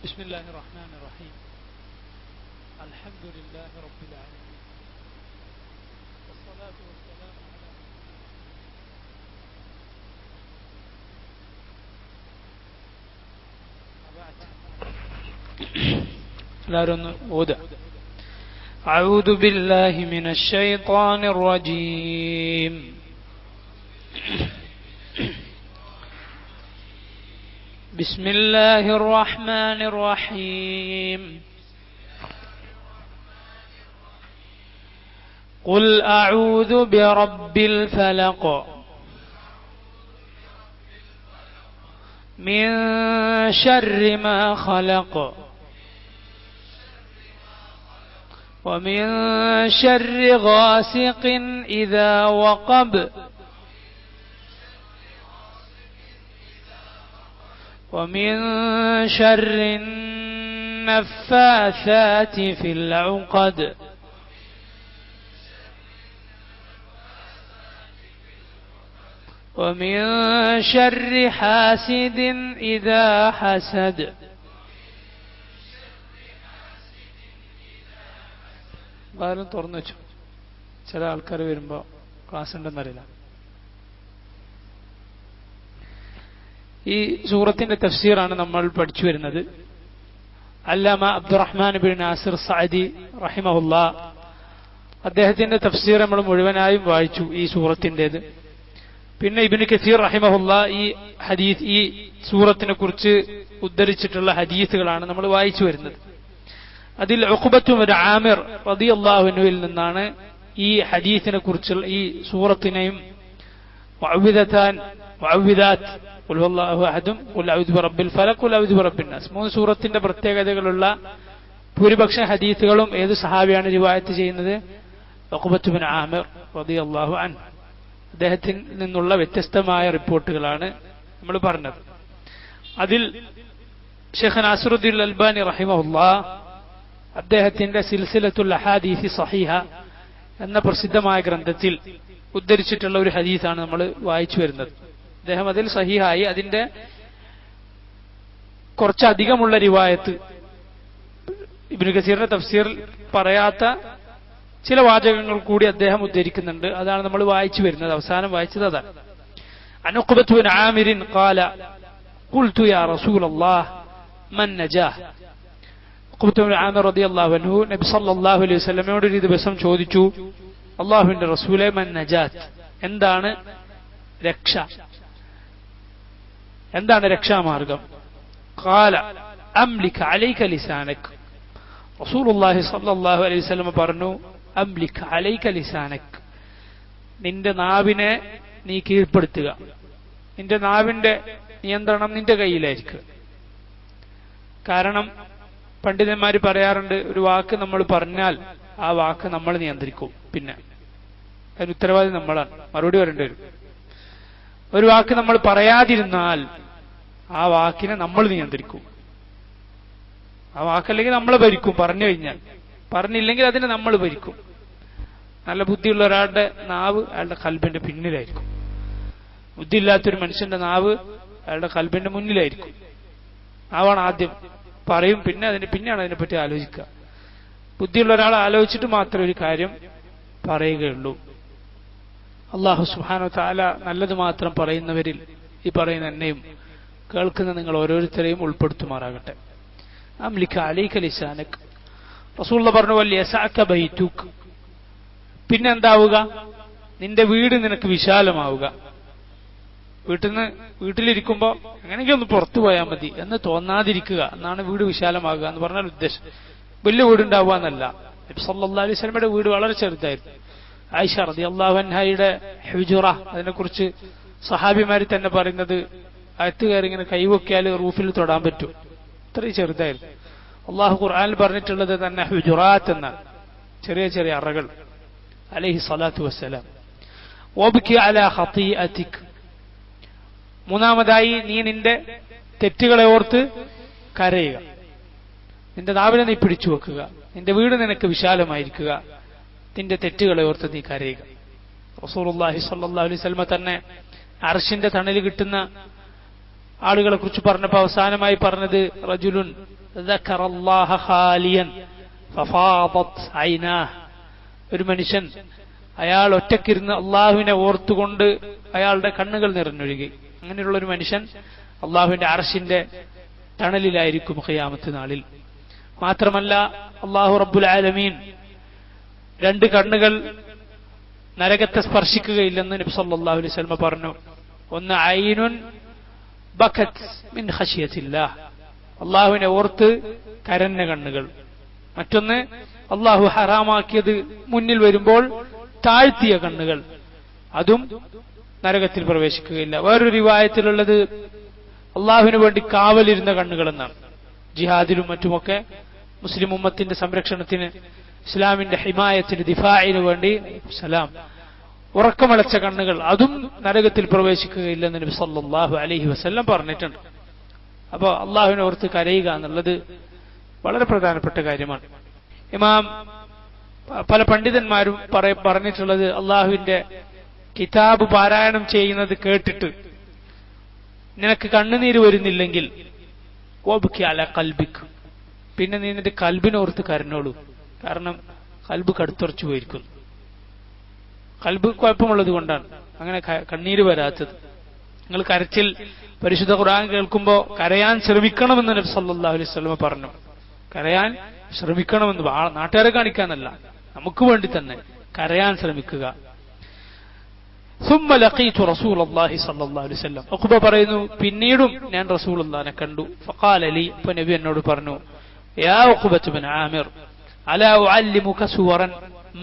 بسم الله الرحمن الرحيم. الحمد لله رب العالمين، والصلاة والسلام على أعوذ بالله من الشيطان الرجيم. بسم الله الرحمن الرحيم. قل أعوذ برب الفلق من شر ما خلق ومن شر غاسق إذا وقب ومن شر النفاثات في العقد ومن شر حاسد إذا حسد. വേറെ തുറന്നു വെച്ചു. ചില ആൾക്കാർ വരുമ്പോൾ ക്ലാസ് ഉണ്ടെന്നറിയില്ല. ഈ സൂറത്തിന്റെ തഫ്സീറാണ് നമ്മൾ പഠിച്ചു വരുന്നത്. അല്ലാമ അബ്ദുറഹ്മാൻ ബിൻ നാസിർ സഅദി റഹിമഹുല്ലാ അദ്ദേഹത്തിന്റെ തഫ്സീർ നമ്മൾ മുഴുവനായും വായിച്ചു ഈ സൂറത്തിന്റേത്. പിന്നെ ഇബ്നു കസീർ റഹിമഹുല്ലാ ഈ സൂറത്തിനെ കുറിച്ച് ഉദ്ധരിച്ചിട്ടുള്ള ഹദീസുകളാണ് നമ്മൾ വായിച്ചു വരുന്നത്. അതിൽ ഉഖ്ബത്തു ബിൻ ആമിർ റളിയല്ലാഹു അൻഹുവിൽ നിന്നാണ് ഈ ഹദീസിനെ കുറിച്ചുള്ള ഈ സൂറത്തിനെയും മുഅവ്വിദാത്ത് ഖുൽ ഹുവല്ലാഹു അഹദും ഖുൽ അഊദു ബിറബ്ബിൽ ഫലഖ് ഖുൽ അഊദു ബിറബ്ബിൻ നാസ് മൂന്ന് സൂറത്തിന്റെ പ്രത്യേകതകളുള്ള ഭൂരിപക്ഷം ഹദീസുകളും ഏത് സഹാബിയാണ് റിവായത്ത് ചെയ്യുന്നത്? ഉഖ്ബത്തു ബിൻ ആമിർ റളിയല്ലാഹു അൻഹു. അദ്ദേഹത്തിൽ നിന്നുള്ള വ്യത്യസ്തമായ റിപ്പോർട്ടുകളാണ് നമ്മൾ പറഞ്ഞത്. അതിൽ ശൈഖ് നാസിറുദ്ദീൻ അൽബാനി റഹിമഹുല്ലാ അദ്ദേഹത്തിന്റെ സിൽസിലത്തുൽ അഹാദീസ് സഹീഹ എന്ന പ്രസിദ്ധമായ ഗ്രന്ഥത്തിൽ ഉദ്ധരിച്ചിട്ടുള്ള ഒരു ഹദീസാണ് നമ്മൾ വായിച്ചു വരുന്നത്. അദ്ദേഹം അതിൽ സഹീഹായി അതിന്റെ കുറച്ചധികമുള്ള റിവായത്ത് ഇബ്നു കസീറിന്റെ തഫ്സീറിൽ പറയാത്ത ചില വാചകങ്ങൾ കൂടി അദ്ദേഹം ഉദ്ധരിക്കുന്നുണ്ട്. അതാണ് നമ്മൾ വായിച്ചു വരുന്നത്. അവസാനം വായിച്ചത് അതാണ്. അൻ ഉഖ്ബത്തു ബിൻ ആമിർ ഖാല ഖുൽതു യാ റസൂലല്ലാഹ് മൻ നജാഹ്. ഉഖ്ബത്തു ബിൻ ആമിർ റളിയല്ലാഹു അൻഹു നബി സല്ലല്ലാഹു അലൈഹി വസല്ലമയോട് ഒരു ദിവസം ചോദിച്ചു, അല്ലാഹുവിന്റെ റസൂലേ, മൻ നജാത്ത്, എന്താണ് രക്ഷ, എന്താണ് രക്ഷാമാർഗം? ഖാല അംലിക അലൈക ലിസാനക്. റസൂലുള്ളാഹി സ്വല്ലല്ലാഹു അലൈഹി വസല്ലം പറഞ്ഞു, അംലിക അലൈക ലിസാനക്, നിന്റെ നാവിനെ നീ കീഴ്പ്പെടുത്തുക, നിന്റെ നാവിന്റെ നിയന്ത്രണം നിന്റെ കയ്യിലായിരിക്കും. കാരണം പണ്ഡിതന്മാര് പറയാറുണ്ട്, ഒരു വാക്ക് നമ്മൾ പറഞ്ഞാൽ ആ വാക്ക് നമ്മൾ നിയന്ത്രിക്കും, പിന്നെ അതിന് ഉത്തരവാദി നമ്മളാണ്, മറുപടി വരേണ്ടി വരും. ഒരു വാക്ക് നമ്മൾ പറയാതിരുന്നാൽ ആ വാക്കിനെ നമ്മൾ നിയന്ത്രിക്കും. ആ വാക്കല്ലെങ്കിൽ നമ്മളെ ഭരിക്കും പറഞ്ഞു കഴിഞ്ഞാൽ, പറഞ്ഞില്ലെങ്കിൽ അതിനെ നമ്മൾ ഭരിക്കും. നല്ല ബുദ്ധിയുള്ള ഒരാളുടെ നാവ് അയാളുടെ കൽബിന്റെ പിന്നിലായിരിക്കും. ബുദ്ധിയില്ലാത്തൊരു മനുഷ്യന്റെ നാവ് അയാളുടെ കൽബിന്റെ മുന്നിലായിരിക്കും. നാവാണ് ആദ്യം പറയും, പിന്നെയാണ് അതിനെപ്പറ്റി ആലോചിക്കുക. ബുദ്ധിയുള്ള ഒരാൾ ആലോചിച്ചിട്ട് മാത്രമേ ഒരു കാര്യം പറയുകയുള്ളൂ. അല്ലാഹു സുബ്ഹാനഹു വ തആല നല്ലത് മാത്രം പറയുന്നവരിൽ ഈ പറയുന്ന എന്നെയും കേൾക്കുന്ന നിങ്ങൾ ഓരോരുത്തരെയും ഉൾപ്പെടുത്തുമാറാകട്ടെ. അംലിക അലൈക ലിസാനക്. റസൂലുള്ളാഹി പറഞ്ഞു, വൽയസഅക ബൈതുക്, പിന്നെന്താവുക? നിന്റെ വീട് നിനക്ക് വിശാലമാവുക. വീട്ടിലിരിക്കുമ്പോൾ എങ്ങനെയെങ്കിലും ഒന്ന് പുറത്തു പോയാൽ മതി എന്ന് തോന്നാതിരിക്കുക എന്നാണ് വീട് വിശാലമാകുക എന്ന് പറഞ്ഞാൽ ഉദ്ദേശം. വലിയ വീടുണ്ടാവുക എന്നല്ല. നബി സല്ലല്ലാഹു അലൈഹി വസല്ലമയുടെ വീട് വളരെ ചെറുതായിരുന്നു. ആയിഷ റളിയല്ലാഹു അൻഹയുടെ ഹുജറ, അതിനെക്കുറിച്ച് സഹാബിമാർ തന്നെ പറയുന്നത്, അകത്ത് കയറി ഇങ്ങനെ കൈവക്കിയാൽ റൂഫിൽ തൊടാൻ പറ്റും, ഇത്രയും ചെറുതായിരുന്നു. അള്ളാഹു ഖുർആനിൽ പറഞ്ഞിട്ടുള്ളത് തന്നെ ഹുജറാത്ത് എന്ന ചെറിയ ചെറിയ അറകൾ. അലൈഹി സ്വലാത്തു വസ്സലാം. വബ്കി അലാ ഖതീഅതിക്, മൂന്നാമതായി നീ നിന്റെ തെറ്റുകളെ ഓർത്ത് കരയുക. നിന്റെ നാവിനെ നീ പിടിച്ചു വെക്കുക. നിന്റെ വീട് നിനക്ക് വിശാലമായിരിക്കുക. നിന്റെ തെറ്റുകളെ ഓർത്ത് നീ കരയുക. റസൂലുള്ളാഹി സ്വല്ലല്ലാഹു അലൈഹി വസല്ലം തന്നെ അർശിന്റെ തണല് കിട്ടുന്ന ആളുകളെ കുറിച്ച് പറഞ്ഞപ്പോൾ അവസാനമായി പറഞ്ഞത് റജുലുൻ ദക്കറല്ലാഹ ഖാലിയൻ ഫഫാദത് ഐനാഹ്, ഒരു മനുഷ്യൻ അയാൾ ഒറ്റക്കിരുന്ന് അള്ളാഹുവിനെ ഓർത്തുകൊണ്ട് അയാളുടെ കണ്ണുകൾ നിറഞ്ഞൊഴുകി. അങ്ങനെയുള്ള ഒരു മനുഷ്യൻ അള്ളാഹുവിന്റെ അർശിന്റെ തണലിലായിരിക്കും ഖിയാമത്ത് നാളിൽ. മാത്രമല്ല അള്ളാഹു റബ്ബുൽ ആലമീൻ രണ്ട് കണ്ണുകൾ നരകത്തെ സ്പർശിക്കുകയില്ലെന്ന് നബി സല്ലല്ലാഹു അലൈഹി വസല്ലം പറഞ്ഞു. ഒന്ന് ഐനുൻ ബഖത് മിൻ ഖശിയത്തില്ലാഹ്, അള്ളാഹുവിനെ ഓർത്ത് കരഞ്ഞ കണ്ണുകൾ. മറ്റൊന്ന് അള്ളാഹു ഹറാമാക്കിയത് മുന്നിൽ വരുമ്പോൾ താഴ്ത്തിയ കണ്ണുകൾ, അതും നരകത്തിൽ പ്രവേശിക്കുകയില്ല. വേറൊരു റിവായത്തിലുള്ളത് അള്ളാഹുവിന് വേണ്ടി കാവലിരുന്ന കണ്ണുകൾ എന്നാണ്. ജിഹാദിലും മറ്റുമൊക്കെ മുസ്ലിം ഉമ്മത്തിന്റെ സംരക്ഷണത്തിന്, ഇസ്ലാമിന്റെ ഹിമായത്തിന്, ദിഫാഇന് വേണ്ടി ഉറക്കമളച്ച കണ്ണുകൾ, അതും നരകത്തിൽ പ്രവേശിക്കുകയില്ലെന്ന് നബി സല്ലല്ലാഹു അലൈഹി വസല്ലം പറഞ്ഞിട്ടുണ്ട്. അപ്പോൾ അള്ളാഹുവിനെ ഓർത്ത് കരയുക എന്നുള്ളത് വളരെ പ്രധാനപ്പെട്ട കാര്യമാണ്. ഇമാം പല പണ്ഡിതന്മാരും പറഞ്ഞിട്ടുള്ളത്, അള്ളാഹുവിന്റെ കിതാബ് പാരായണം ചെയ്യുന്നത് കേട്ടിട്ട് നിനക്ക് കണ്ണുനീര് വരുന്നില്ലെങ്കിൽ അല കൽബിക്ക്, പിന്നെ നീ നിന്റെ കൽബിനോർത്ത് കരഞ്ഞോളൂ. കാരണം കൽബ് കടുത്തുറച്ചു പോയിരിക്കുന്നു. കൽബ് കുഴപ്പമുള്ളത് കൊണ്ടാണ് അങ്ങനെ കണ്ണീര് വരാത്തത്. നിങ്ങൾ കരച്ചിൽ പരിശുദ്ധ ഖുർആൻ കേൾക്കുമ്പോൾ കരയാൻ ശ്രമിക്കണമെന്ന് നബി സല്ലല്ലാഹു അലൈഹി വസല്ലം പറഞ്ഞു. കരയാൻ ശ്രമിക്കണമെന്ന് നാട്ടുകാരെ കാണിക്കാനല്ല, നമുക്ക് വേണ്ടി തന്നെ കരയാൻ ശ്രമിക്കുക. ثم لقيت رسول الله صلى الله عليه وسلم, ഉഖബ പറയുന്നു, പിന്നീടും ഞാൻ റസൂലുള്ളാഹിനെ കണ്ടു. فقال لي, അപ്പോൾ നബി എന്നോട് പറഞ്ഞു, يا عقبة بن عامر ألا أعلمك سورا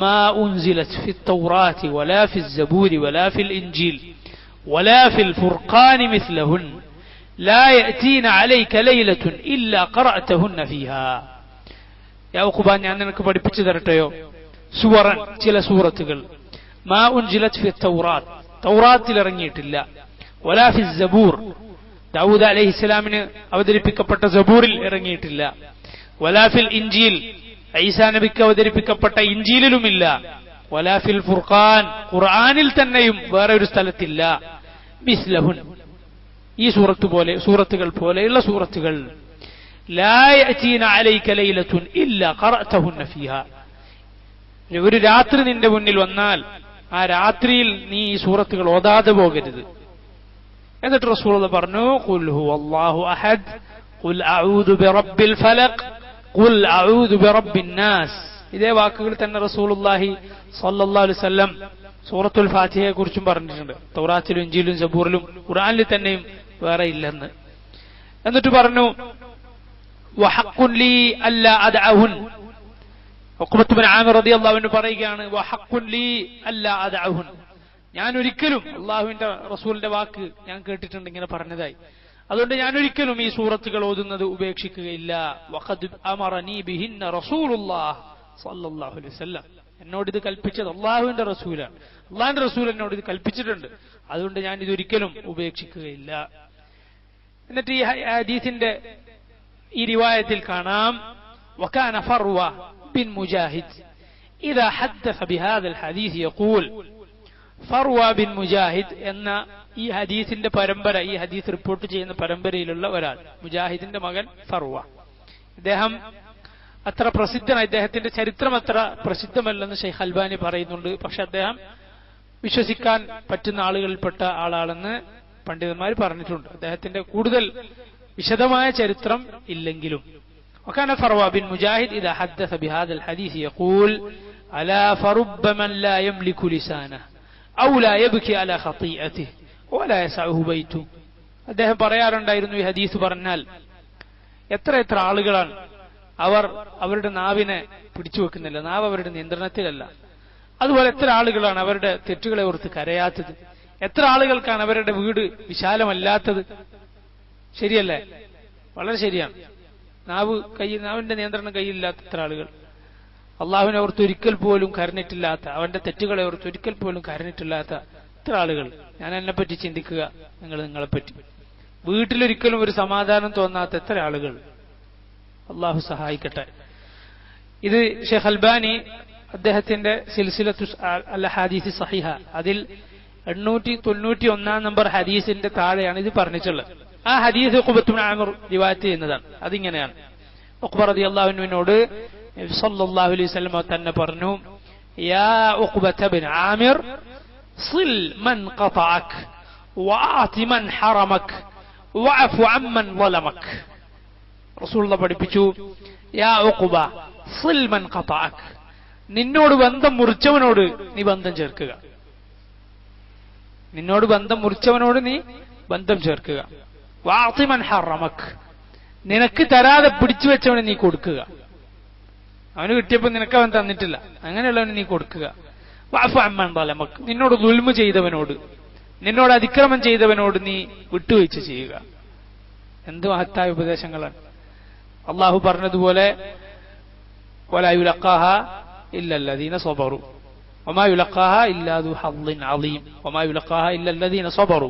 ما أنزلت في التوراة ولا في الزبور ولا في الإنجيل ولا في الفرقان مثلهن لا يأتين عليك ليلة إلا قرأتهن فيها. يا عقبة, ഞാൻ നിനക്ക് പഠിപ്പിച്ചു തരട്ടെയോ സൂറൻ, ചില സൂറത്തുകൾ, മാ ഉൻസിലത് ഫി തൗറാത്ത്, തൗറാത്തിൽ ഇറങ്ങിയിട്ടില്ല, വലാ ഫി സബൂർ, ദാവൂദ് അലൈഹിസ്സലാമിന് അവതരിപ്പിക്കപ്പെട്ട സബൂറിൽ ഇറങ്ങിയിട്ടില്ല, വലാ ഫിൽ ഇൻജീൽ, ഈസാ നബിക്ക് അവതരിപ്പിക്കപ്പെട്ട ഇൻജീലിലുമില്ല, വലാ ഫിൽ ഫുർഖാൻ, ഖുർആനിൽ തന്നെയും വേറെ ഒരു സ്ഥലത്തില്ല, മിസ്ലഹുൻ, ഈ സൂറത്തുകൾ പോലെയുള്ള സൂറത്തുകൾ, ലാ യഅതീന അലൈക ലൈലത്തുൻ ഇല്ലാ ഖറഅതഹുന്ന ഫീഹാ, ഒരു രാത്രി നിന്റെ മുന്നിൽ വന്നാൽ ആ രാത്രിയിൽ നീ ഈ സൂറത്തുകൾ ഓതാതെ പോകരുത്. എന്നിട്ട് റസൂലുള്ളാഹി പറഞ്ഞു, ഖുൽ ഹുവല്ലാഹു അഹദ്, ഖുൽ അഊദു ബിറബ്ബിൽ ഫലഖ്, ഖുൽ അഊദു ബിറബ്ബിൻ നാസ്. ഇതേ വാക്കുകൾ തന്നെ റസൂലുള്ളാഹി സ്വല്ലല്ലാഹു അലൈഹി വസല്ലം സൂറത്തുൽ ഫാത്തിഹയെ കുറിച്ചും പറഞ്ഞിട്ടുണ്ട്. തൗറാത്തിലും ഇൻജീലിലും സബൂറിലും ഖുർആനിൽ തന്നെയും വേറെ ഇല്ലെന്ന്. എന്നിട്ട് പറഞ്ഞു, വഹഖുൻ ലീ അല്ലാ അദ്അഹുൻ, ഉഖബത്ത് ബിൻ ആമിർ റളിയല്ലാഹു അൻഹു പറയുകയാണ്, വഹഖുൻ ലീ അല്ലാ അദ്അഹുൻ, ഞാൻ ഒരിക്കലും, അള്ളാഹുവിന്റെ റസൂലിന്റെ വാക്ക് ഞാൻ കേട്ടിട്ടുണ്ട് ഇങ്ങനെ പറഞ്ഞതായി, അതുകൊണ്ട് ഞാൻ ഒരിക്കലും ഈ സൂറത്തുകൾ ഓതുന്നത് ഉപേക്ഷിക്കുകയില്ല. വഖദ് അമറനീ ബിഹിന്ന റസൂലുള്ളാഹി സ്വല്ലല്ലാഹു അലൈഹി വസല്ലം, എന്നോട് ഇത് കൽപ്പിച്ചത് അള്ളാഹുവിന്റെ റസൂലാണ്, അള്ളാഹിന്റെ റസൂൽ എന്നോട് ഇത് കൽപ്പിച്ചിട്ടുണ്ട്, അതുകൊണ്ട് ഞാൻ ഇതൊരിക്കലും ഉപേക്ഷിക്കുകയില്ല. എന്നിട്ട് ഈ ഹദീസിന്റെ ഈ റിവായത്തിൽ കാണാം, വകാന ഫർവ ബിൻ മുജാഹിദ് ഇദാ ഹദ്ദസ ബിഹാദൽ ഹദീസ് യഖൂൽ, ഫർവ ബിൻ മുജാഹിദ് എന്ന ഈ ഹദീസിന്റെ പരമ്പര, ഈ ഹദീസ് റിപ്പോർട്ട് ചെയ്യുന്ന പരമ്പരയിലുള്ള ഒരാൾ, മുജാഹിദിന്റെ മകൻ ഫർവ, ഇദ്ദേഹം അത്ര പ്രസിദ്ധനാണ്, ഇദ്ദേഹത്തിന്റെ ചരിത്രം അത്ര പ്രസിദ്ധമല്ലെന്ന് ഷെയ്ഖ് അൽബാനി പറയുന്നുണ്ട്. പക്ഷെ അദ്ദേഹം വിശ്വസിക്കാൻ പറ്റുന്ന ആളുകളിൽപ്പെട്ട ആളാണെന്ന് പണ്ഡിതന്മാർ പറഞ്ഞിട്ടുണ്ട്. അദ്ദേഹത്തിന്റെ കൂടുതൽ വിശദമായ ചരിത്രം ഇല്ലെങ്കിലും. وكان فروى بن مجاهد إذا حدث بهذا الحديث يقول ألا فرب من لا يملك لسانه أو لا يبكي على خطيئته ولا يسعه بيته. അദ്ദേഹം പറയാറുണ്ടായിരുന്നു, ഈ ഹദീസ് പറഞ്ഞാൽ എത്ര എത്ര ആളുകളാണ് അവർ അവരുടെ നാവിനെ പിടിച്ചു വെക്കുന്നില്ല, നാവ് അവരുടെ നിയന്ത്രണത്തിലല്ല. അതുപോലെ എത്ര ആളുകളാണ് അവരുടെ തെറ്റുകളെ ഓർത്ത് കരയാത്തത്, എത്ര ആളുകൾക്കാണ് അവരുടെ വീട് വിശാലമല്ലാത്തത്. ശരിയല്ലേ? വളരെ ശരിയാണ്. നാവിന്റെ നിയന്ത്രണം കയ്യിലില്ലാത്ത എത്ര ആളുകൾ, അള്ളാഹുവിനെ ഓർത്ത് ഒരിക്കൽ പോലും കരഞ്ഞിട്ടില്ലാത്ത, അവന്റെ തെറ്റുകളെ ഓർത്ത് ഒരിക്കൽ പോലും കരഞ്ഞിട്ടില്ലാത്ത എത്ര ആളുകൾ. ഞാൻ എന്നെപ്പറ്റി ചിന്തിക്കുക, നിങ്ങളെപ്പറ്റി. വീട്ടിലൊരിക്കലും ഒരു സമാധാനം തോന്നാത്ത എത്ര ആളുകൾ. അള്ളാഹു സഹായിക്കട്ടെ. ഇത് ഷെയ്ഖ് അൽബാനി അദ്ദേഹത്തിന്റെ സിൽസിലത്തു അൽ ഹദീസ് സഹിഹ അതിൽ 891 നമ്പർ ഹദീസിന്റെ താഴെയാണ് ഇത് പറഞ്ഞിട്ടുള്ളത്. ആ ഹദീസ് ഉഖ്ബത്ത് ഇബ്നു ആമിർ റിവായത്ത് ചെയ്യുന്നതാണ്. അതിങ്ങനെയാണ്, ഉഖ്ബ റളിയല്ലാഹു അൻഹുവിനോട് നബി സല്ലല്ലാഹു അലൈഹി വസല്ലം തന്നെ പറഞ്ഞു, യാ ഉഖ്ബത ഇബ്നു ആമിർ സിൽ മൻ ഖതഅക വഅതി മൻ ഹറമക വഅഫു അമ്മൻ ളലമക. റസൂലുള്ളാഹി പഠിപ്പിച്ചു, യാ ഉഖ്ബ സിൽ മൻ ഖതഅക, നിന്നോട് ബന്ധം മുറിച്ചവനോട് നീ ബന്ധം ചേർക്കുക. നിന്നോട് ബന്ധം മുറിച്ചവനോട് നീ ബന്ധം ചേർക്കുക. വഅതി മൻ ഹറമക, നിനക്ക് തരാതെ പിടിച്ചു വെച്ചവന് നീ കൊടുക്കുക. അവന് കിട്ടിയപ്പോൾ നിനക്ക് അവൻ തന്നിട്ടില്ല, അങ്ങനെയുള്ളവന് നീ കൊടുക്കുക. വഅഫു അമ്മൻ ളലമക, നിന്നോട് ദുൽമ ചെയ്തവനോട്, നിന്നോട് അതിക്രമം ചെയ്തവനോട് നീ വിട്ടുവീഴ്ച ചെയ്യുക. എന്ത് മഹത്തായ ഉപദേശങ്ങളാണ്. അള്ളാഹു പറഞ്ഞതുപോലെ വലാ യുലഖാഹ ഇല്ലല്ലദീന സബറു വമാ യുലഖാഹ ഇല്ലാ ദു ഹദ്ദിൻ അളീം വമാ യുലഖാഹ ഇല്ലല്ലദീന സബറു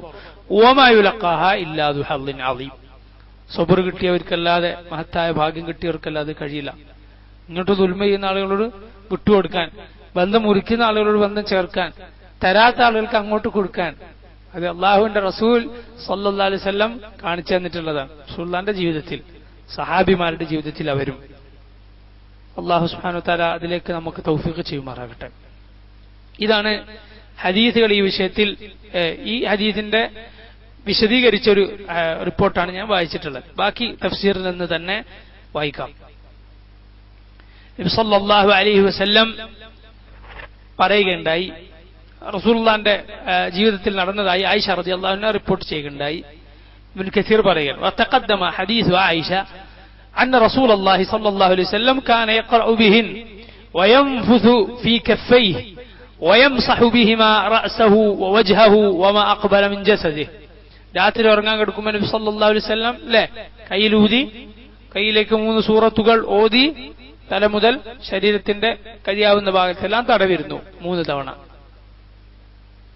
വമാ യുലഖാഹ ഇല്ലാ ദു ഹദ്ദിൻ അളീം. സബർ കിട്ടിയവർക്കല്ലാതെ, മഹത്തായ ഭാഗ്യം കിട്ടിയവർക്കല്ലാതെ കഴിയില്ല. ഇങ്ങോട്ട് ദുൽമ ചെയ്യുന്ന ആളുകളോട് വിട്ടുകൊടുക്കാൻ, ബന്ധം മുറിക്കുന്ന ആളുകളോട് ബന്ധം ചേർക്കാൻ, തരാത്ത ആളുകൾക്ക് അങ്ങോട്ട് കൊടുക്കാൻ, അത് അള്ളാഹുവിന്റെ റസൂൽ സല്ലല്ലാഹു അലൈഹി വസല്ലം കാണിച്ചു തന്നിട്ടുള്ളതാണ്. റസൂലുള്ളാഹിന്റെ ജീവിതത്തിൽ, സഹാബിമാരുടെ ജീവിതത്തിൽ അവരും. അള്ളാഹു സുബ്ഹാനഹു വ തആല അതിലേക്ക് നമുക്ക് തൗഫീഖ് ചെയ്യുമാറാകട്ടെ. ഇതാണ് ഹദീസുകൾ. ഈ വിഷയത്തിൽ ഈ ഹദീസിന്റെ വിശദീകരിച്ചൊരു റിപ്പോർട്ടാണ് ഞാൻ വായിച്ചിട്ടുള്ളത്. ബാക്കി തഫ്സീറിൽ നിന്ന് തന്നെ വായിക്കാം. നബി സല്ലല്ലാഹു അലൈഹി വസല്ലം പറയുകയുണ്ടായി, റസൂലുള്ളാഹിന്റെ ജീവിതത്തിൽ നടന്നതായി ആയിഷ റളിയല്ലാഹു അൻഹ റിപ്പോർട്ട് ചെയ്യുകയുണ്ടായി. ഇബ്നു കസീർ പറയുകയാണ്, വതഖദ്ദമ ഹദീസു ആയിഷ അന്ന റസൂലുള്ളാഹി സ്വല്ലല്ലാഹു അലൈഹി വസല്ലം കാന യഖറഉ ബിഹിൻ വയൻഫുസു ഫീ കഫൈഹി വയംസഹു ബിഹിമാ റഅസഹു വവജ്ഹഹു വമാ അഖ്ബല മിൻ ജസദിഹി. രാത്രി ഉറങ്ങാൻ കിടക്കുമ്പോൾ നബി സല്ലല്ലാഹു അലൈഹി വസല്ലം കയ്യിലൂതി, കയ്യിലേക്ക് 3 സൂറത്തുകൾ ഓതി തല മുതൽ ശരീരത്തിന്റെ കഴിയാവുന്ന ഭാഗത്തെല്ലാം തടവിരുന്നു 3 തവണ.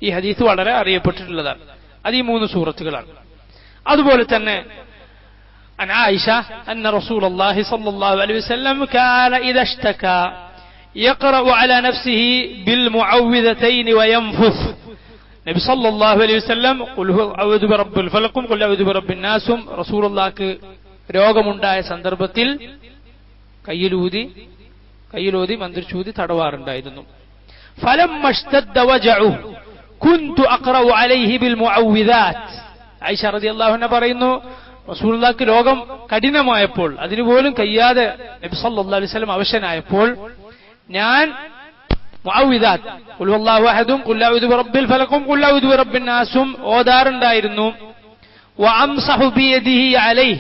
ഈ ഹദീസ് വളരെ അറിയപ്പെട്ടിട്ടുള്ളതാണ്. അത് ഈ 3 സൂറത്തുകളാണ്. അതുപോലെ തന്നെ عن عائشة أن رسول الله صلى الله عليه وسلم كان إذا اشتكى يقرأ على نفسه بالمعوذتين وينفث. നബി സല്ലല്ലാഹു അലൈഹി വസല്ലം ഖുൽ അഊദു ബിറബ്ബിൽ ഫലഖും ഖുൽ അഊദു ബിറബ്ബിൻ നാസും റസൂലുള്ളാഹിക്ക് രോഗമുണ്ടായ സന്ദർഭത്തിൽ കയ്യിലൂതി മന്ത്രിച്ചൂതി തടവാറുണ്ടായിരുന്നു. ഫലമ്മ ഇഷ്തദ്ദ വജഉ കുൻതു അഖറഉ അലൈഹി ബിൽ മുഅവ്വിദാത്ത്. ആയിഷ റളിയല്ലാഹു അൻഹ പറയുന്നു, റസൂലുള്ളാഹിക്ക് രോഗം കഠിനമായപ്പോൾ, അതിനുപോലും കഴിയാതെ നബി സല്ലല്ലാഹു അലൈഹി വസല്ലം അവശനായപ്പോൾ ഞാൻ മുഅവ്വിദാത്ത് ഖുൽ ഹുവല്ലാഹു അഹദും ഖുൽ അഊദു ബിറബ്ബിൽ ഫലഖും ഖുൽ അഊദു ബിറബ്ബിൻ നാസും ഓതാറുണ്ടായിരുന്നു. വഅംസഹു ബിയദിഹി അലൈഹി,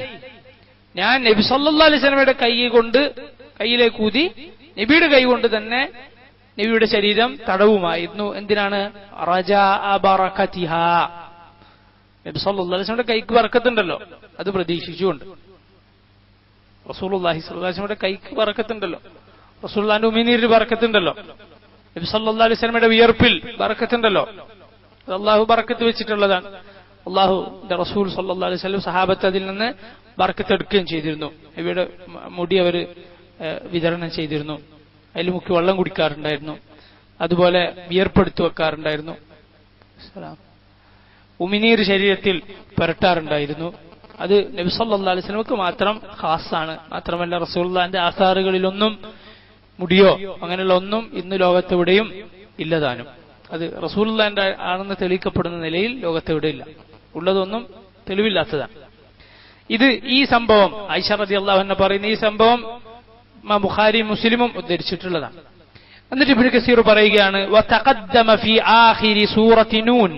ഞാൻ നബി സല്ലല്ലാഹു അലൈഹി വസല്ലമയുടെ കൈയിലേക്ക് ഊതി നബിയുടെ കൈ കൊണ്ട് തന്നെ നബിയുടെ ശരീരം തടവുമായിരുന്നു. എന്തിനാണ്? റജാഅ ബറകതിഹാ, നബി സല്ലല്ലാഹു അലൈഹി വസല്ലമയുടെ കൈക്ക് ബറക്കത്തുണ്ടല്ലോ, അത് പ്രതീക്ഷിച്ചുകൊണ്ട്. റസൂലുള്ളാഹി സ്വല്ലല്ലാഹു അലൈഹി വസല്ലമയുടെ കൈക്ക് ബറക്കത്തുണ്ടല്ലോ, റസൂലുള്ളാഹിന്റെ ഉമിനീരിൽ ബറക്കത്തുണ്ടല്ലോ, നബി സല്ലല്ലാഹു അലൈഹി വസല്ലമയുടെ വിയർപ്പിൽ ബറക്കത്തുണ്ടല്ലോ. അത് അള്ളാഹു ബറക്കത്ത് വെച്ചിട്ടുള്ളതാണ്. അള്ളാഹുന്റെ റസൂൽ സല്ലല്ലാഹു അലൈഹി വസല്ലം സഹാബത്ത് അതിൽ നിന്ന് ബറക്കത്ത് എടുക്കുകയും ചെയ്തിരുന്നു. നബിയുടെ മുടി അവർ വിതരണം ചെയ്തിരുന്നു, അതിൽ മുക്കി വെള്ളം കുടിക്കാറുണ്ടായിരുന്നു, അതുപോലെ വിയർപ്പെടുത്തു വെക്കാറുണ്ടായിരുന്നു, ഉമിനീർ ശരീരത്തിൽ പുരട്ടാറുണ്ടായിരുന്നു. അത് നബി സല്ലല്ലാഹു അലൈഹി വസല്ലമക്ക് മാത്രം ഖാസാണ്. മാത്രമല്ല റസൂലുള്ളാഹിന്റെ ആസാറുകളിലൊന്നും മുടിയോ അങ്ങനെയുള്ള ഒന്നും ഇന്ന് ലോകത്തെവിടെയും ഇല്ലതാനും. അത് റസൂലുള്ളാഹിന്റെ ആണെന്ന് തെളിയിക്കപ്പെടുന്ന നിലയിൽ ലോകത്തെവിടെ ഇല്ല, ഉള്ളതൊന്നും തെളിവില്ലാത്തതാണ്. ഈ സംഭവം ആയിഷ റളിയല്ലാഹു അൻഹ പറയുന്ന ഈ സംഭവം ബുഖാരി മുസ്ലിമും ഉദ്ധരിച്ചിട്ടുള്ളതാണ്. എന്നിട്ട് ഇബ്നു കസീർ പറയുകയാണ്, വതഖദ്ദമ ഫീ ആഖിരി സൂറത്തി നൂൻ,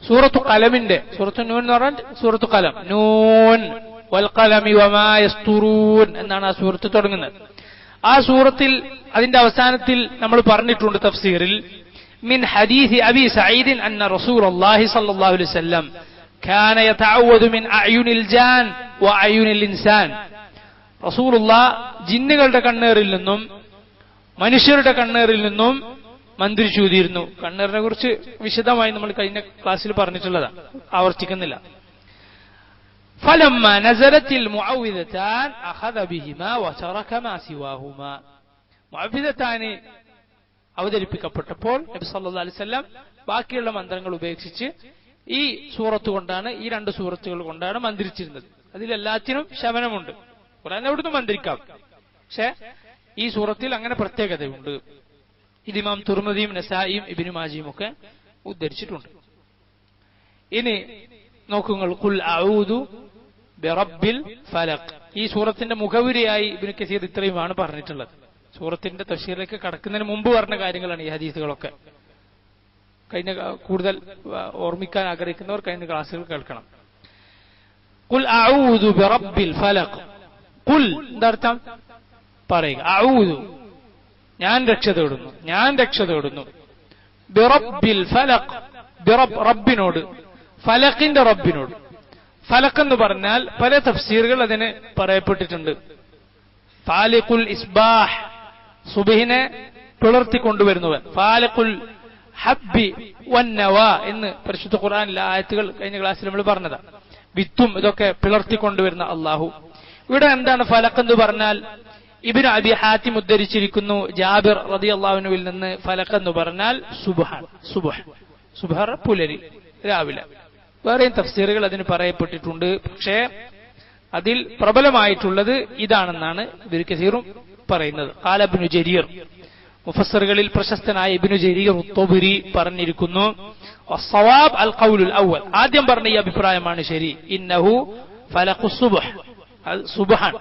സൂറത്തു ഖലമിന്റെ, സൂറത്തു നൂൻ എന്ന് പറഞ്ഞാൽ സൂറത്തു ഖലം, നൂൻ വൽ ഖലമി വമാ യസ്തുറൂൻ എന്നാണ് ആ സൂറത്ത് തുടങ്ങുന്നത്. ആ സൂറത്തിൽ അതിന്റെ അവസാനത്തിൽ നമ്മൾ പറഞ്ഞിട്ടുണ്ട് തഫ്സീറിൽ, മിൻ ഹദീസ് അബി സഈദ് അന്ന റസൂലുള്ളാഹി സ്വല്ലല്ലാഹു അലൈഹി വസല്ലം കാന യതഅവദു മിൻ അഅയുനിൽ ജാൻ വഅയുനിൽ ഇൻസാൻ. റസൂലുള്ളാഹ് ജിന്നുകളുടെ കണ്ണേറിൽ നിന്നും മനുഷ്യരുടെ കണ്ണേറിൽ നിന്നും മന്ത്രിച്ചൂതിയിരുന്നു. കണ്ണേറിനെ കുറിച്ച് വിശദമായി നമ്മൾ കഴിഞ്ഞ ക്ലാസ്സിൽ പറഞ്ഞിട്ടുള്ളതാണ്, ആവർത്തിക്കുന്നില്ല. ഫലമ്മ നസലത്തിൽ മുഅവ്വിദതാൻ അഖദ ബിഹിമാ വതറക മാ സിവാഹുമാ. മുഅവ്വിദതാൻ അവതരിപ്പിക്കപ്പെട്ടപ്പോൾ നബി സല്ലല്ലാഹു അലൈഹി വസല്ലം ബാക്കിയുള്ള മന്ത്രങ്ങൾ ഉപേക്ഷിച്ച് ഈ സൂറത്ത് കൊണ്ടാണ്, ഈ 2 സൂറത്തുകൾ കൊണ്ടാണ് മന്ത്രിച്ചിരുന്നത്. അതിലെല്ലാത്തിനും ശമനമുണ്ട്. ഖുർആൻ എവിടുന്ന് മന്ത്രിക്കാം, പക്ഷെ ഈ സൂറത്തിൽ അങ്ങനെ പ്രത്യേകതയുണ്ട്. ഇത് ഇമാം തുർമുദിയും നസായിയും ഇബ്നു മാജിയും ഒക്കെ ഉദ്ധരിച്ചിട്ടുണ്ട്. ഇനി നോക്കുങ്ങൾ, ഖുൽ അഊദു ബിറബ്ബിൽ ഫലഖ്. ഈ സൂറത്തിന്റെ മുഖവുരയായി ഇബ്നു കസീർ ഇത്രയുമാണ് പറഞ്ഞിട്ടുള്ളത്. സൂറത്തിന്റെ തഫ്സീറിലേക്ക് കടക്കുന്നതിന് മുമ്പ് പറഞ്ഞ കാര്യങ്ങളാണ് ഈ ഹദീസുകളൊക്കെ. കൂടുതൽ ഓർമ്മിക്കാൻ ആഗ്രഹിക്കുന്നവർ കഴിഞ്ഞ ക്ലാസ്സുകൾ കേൾക്കണം. ഖുൽ അഊദു ബിറബ്ബിൽ ഫലഖ്. ഖുൽ എന്താർത്ഥം? പറയുക. അഊദു ഞാൻ രക്ഷ തേടുന്നു, ഞാൻ രക്ഷ തേടുന്നു. ബിറബ്ബിൽ ഫലഖ്, റബ്ബിനോട്, ഫലഖിന്റെ റബ്ബിനോട്. ഫലഖ് എന്ന് പറഞ്ഞാൽ പല തഫ്സീറുകൾ അതിന് പറയപ്പെട്ടിട്ടുണ്ട്. ഫാലിഖുൽ ഇസ്ബാഹ്, സുബ്ഹിനെ പിളർത്തിക്കൊണ്ടുവരുന്നവൻ. ഫാലിഖുൽ ഹബ്ബി വന്നവ എന്ന് പരിശുദ്ധ ഖുർആനിലെ ആയത്തുകൾ കഴിഞ്ഞ ക്ലാസ്സിൽ നമ്മൾ പറഞ്ഞതാണ്. വിത്തും ഇതൊക്കെ പിളർത്തിക്കൊണ്ടുവരുന്ന അള്ളാഹു. ഇവിടെ എന്താണ് ഫലഖ് എന്ന് പറഞ്ഞാൽ? ഇബ്നു അബി ഹാത്തിം ഉദ്ധരിച്ചിരിക്കുന്നു ജാബിർ റളിയല്ലാഹു അൻഹുവിൽ നിന്ന്, ഫലഖ് എന്ന് പറഞ്ഞാൽ സുബ്ഹാൻ. സുബ്ഹ പുലരി, രാവിലെ. വേറെയും തഫ്സീറുകൾ അതിന് പറയപ്പെട്ടിട്ടുണ്ട്. പക്ഷേ അതിൽ പ്രബലമായിട്ടുള്ളത് ഇതാണെന്നാണ് ഇബ്നു കസീറും പറയുന്നത്. ഖാല ഇബ്നു ജരീർ, മുഫസ്സിറുകളിൽ പ്രശസ്തനായ ഇബ്നു ജരീർ അത്തൊബരി പറഞ്ഞിരിക്കുന്നു, വസ്സവാബ് അൽ ഖൗലുൽ അവ്വൽ, ആദ്യം പറഞ്ഞ ഈ അഭിപ്രായമാണ് ശരി. ഇന്നഹു ഫലഖു സുബ്ഹ്, സുബ്ഹാൻ.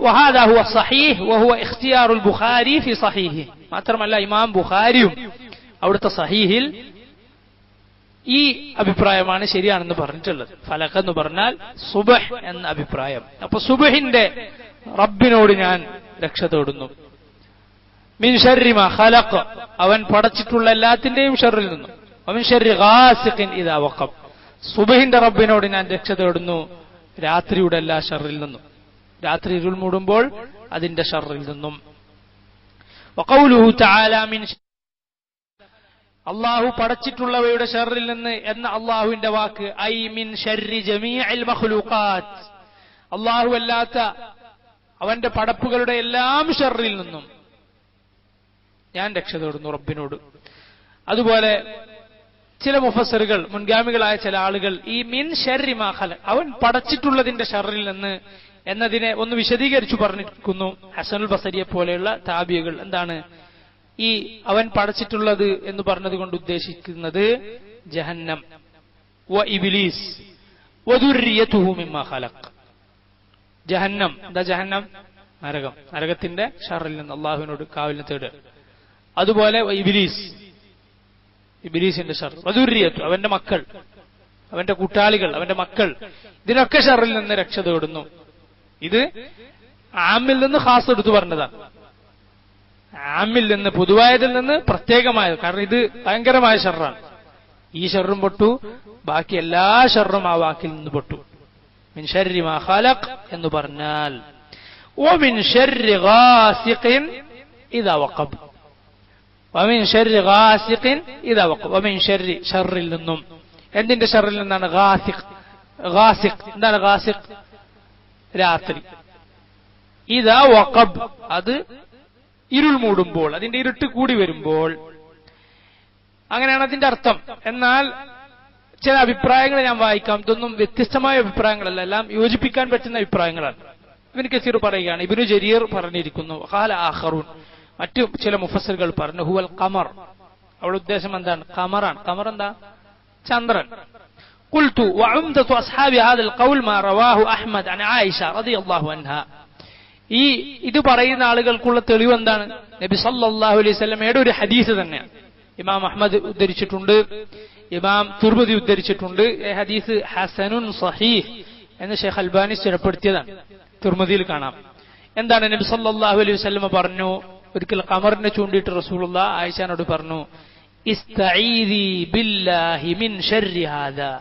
وهذا هو الصحيح وهو اختيار البخاري في صحيحه. മാത്രമല്ല ഇമാം ബുഖാരിയും അവിടുത്തെ സഹീഹിൽ ഈ അഭിപ്രായമാണ് ശരിയാണെന്ന് പറഞ്ഞിട്ടുള്ളത്. ഫലഖ് എന്ന് പറഞ്ഞാൽ സുബ്ഹ് എന്ന അഭിപ്രായം. അപ്പൊ സുബ്ഹിന്റെ റബ്ബിനോട് ഞാൻ രക്ഷ തേടുന്നു. മിൻ ശർരി മാ ഖലഖ്, അവൻ പടച്ചിട്ടുള്ള എല്ലാത്തിന്റെയും ഷർറിൽ നിന്നും. വമിൻ ശർരി ഗാസിഖിൻ ഇദാ വഖബ്, സുബ്ഹിന്റെ റബ്ബിനോട് ഞാൻ രക്ഷ തേടുന്നു രാത്രിയുടെ എല്ലാ ഷർറിൽ നിന്നും, രാത്രി ഇരുൾ മൂടുമ്പോൾ അതിന്റെ ഷർറിൽ നിന്നും. വഖൗലുഹു തആല മിൻ, അള്ളാഹു പടച്ചിട്ടുള്ളവയുടെ ഷർറിൽ നിന്ന് എന്ന അള്ളാഹുവിന്റെ വാക്ക്, ഐ മിൻ ശർരി ജമീഇൽ മഖ്ലൂഖാത്ത്, അള്ളാഹു അല്ലാത്ത അവന്റെ പടപ്പുകളുടെ എല്ലാം ഷർറിൽ നിന്നും ഞാൻ രക്ഷ തേടുന്നു റബ്ബിനോട്. അതുപോലെ ചില മുഫസ്സിറുകൾ, മുൻഗാമികളായ ചില ആളുകൾ ഈ മിൻ ശർരി മാ ഖലഖ്, അവൻ പടച്ചിട്ടുള്ളതിന്റെ ഷർറിൽ നിന്ന് എന്നതിനെ ഒന്ന് വിശദീകരിച്ചു പറഞ്ഞിരിക്കുന്നു. ഹസനുൽ ബസരിയെ പോലെയുള്ള താബികൾ എന്താണ് ഈ അവൻ പടച്ചിട്ടുള്ളത് എന്ന് പറഞ്ഞത് കൊണ്ട് ഉദ്ദേശിക്കുന്നത്? ജഹന്നം, വ ഇബ്ലീസ് വ ദുർരിയതുഹു മിമ്മാ ഖലഖ്. ജഹന്നം, എന്താ ജഹന്നം? നരകം, നരകത്തിന്റെ ഷർറിൽ നിന്ന് അള്ളാഹുവിനോട് കാവലിനെ തേടുക. അതുപോലെ ഇബ്ലീസ്, ഇബ്ലീസിന്റെ ഷർ. വ ദുർരിയതു, അവന്റെ മക്കൾ, അവന്റെ കൂട്ടാളികൾ, അവന്റെ മക്കൾ, ഇതിനൊക്കെ ഷർറിൽ നിന്ന് രക്ഷ തേടുന്നു. ഇത് ആമിൽ നിന്ന് ഖാസ് എടുത്തു പറഞ്ഞതാണ്. ആമിൽ നിന്ന്, പൊതുവായതിൽ നിന്ന് പ്രത്യേകമായത്. കാരണം ഇത് ഭയങ്കരമായ ഷർറാണ്. ഈ ഷർറും പൊട്ടു, ബാക്കി എല്ലാ ഷർറും ആ വാക്കിൽ നിന്ന് പൊട്ടു. മിൻ ശർരി മാ ഖലഖ് എന്ന് പറഞ്ഞാൽ വമിൻ ശർരി ഗാസിഖിൻ ഇദാ വഖബ്, വമിൻ ശർരി ഗാസിഖിൻ ഇദാ വഖബ്, വമിൻ ശർരി, ഷർറിൽ നിന്നും. എന്തിന്റെ ഷർറിൽ നിന്നാണ്? ഗാസിഖ്. ഗാസിഖ് എന്താണ്? ഗാസിഖ് രാത്രി. ഇദാ വഖബ്, അത് ഇരുൾ മൂടുമ്പോൾ, അതിന്റെ ഇരുട്ട് കൂടി വരുമ്പോൾ. അങ്ങനെയാണ് അതിന്റെ അർത്ഥം. എന്നാൽ ചില അഭിപ്രായങ്ങൾ ഞാൻ വായിക്കാം. ഇതൊന്നും വ്യത്യസ്തമായ അഭിപ്രായങ്ങളല്ല, എല്ലാം യോജിപ്പിക്കാൻ പറ്റുന്ന അഭിപ്രായങ്ങളാണ്. ഇബ്നു കസീർ പറയുകയാണ്, ഇബ്നു ജരീർ പറഞ്ഞിരിക്കുന്നു, ഖാല ആഖറൂൻ, മറ്റു ചില മുഫസ്സിറുകൾ പറഞ്ഞു, ഹുവൽ ഖമർ, അവിടെ ഉദ്ദേശം എന്താണ്? ഖമറാണ്. ഖമർ എന്താ? ചന്ദ്രൻ. قلت وعمدة أصحاب هذا القول ما رواه أحمد عن عائشة رضي الله عنها. ഈ ഇത് പറയുന്ന ആളുകൾക്കുള്ള തെളിവ് എന്താണ്? നബി സല്ലല്ലാഹു അലൈഹി വസല്ലമയുടെ ഒരു ഹദീസ് തന്നെയാണ്. ഇമാം അഹ്മദ് ഉദ്ധരിച്ചിട്ടുണ്ട്, ഇമാം തുർമുദി ഉദ്ധരിച്ചിട്ടുണ്ട്. ഈ ഹദീസ് ഹസനുൻ സഹീഹ് എന്ന് ഷെയ്ഖ് അൽബാനി സ്ഥിരപ്പെടുത്തിയതാണ്. തുർമുദിയിൽ കാണാം. എന്താണ് നബി സല്ലല്ലാഹു അലൈഹി വസല്ലമ പറഞ്ഞു? ഒരിക്കൽ ഖമറിനെ ചൂണ്ടിയിട്ട് റസൂലുള്ളാഹി ആയിഷയോട് പറഞ്ഞു, ഇസ്തഈദി ബില്ലാഹി മിൻ ശർരി ഹാദാ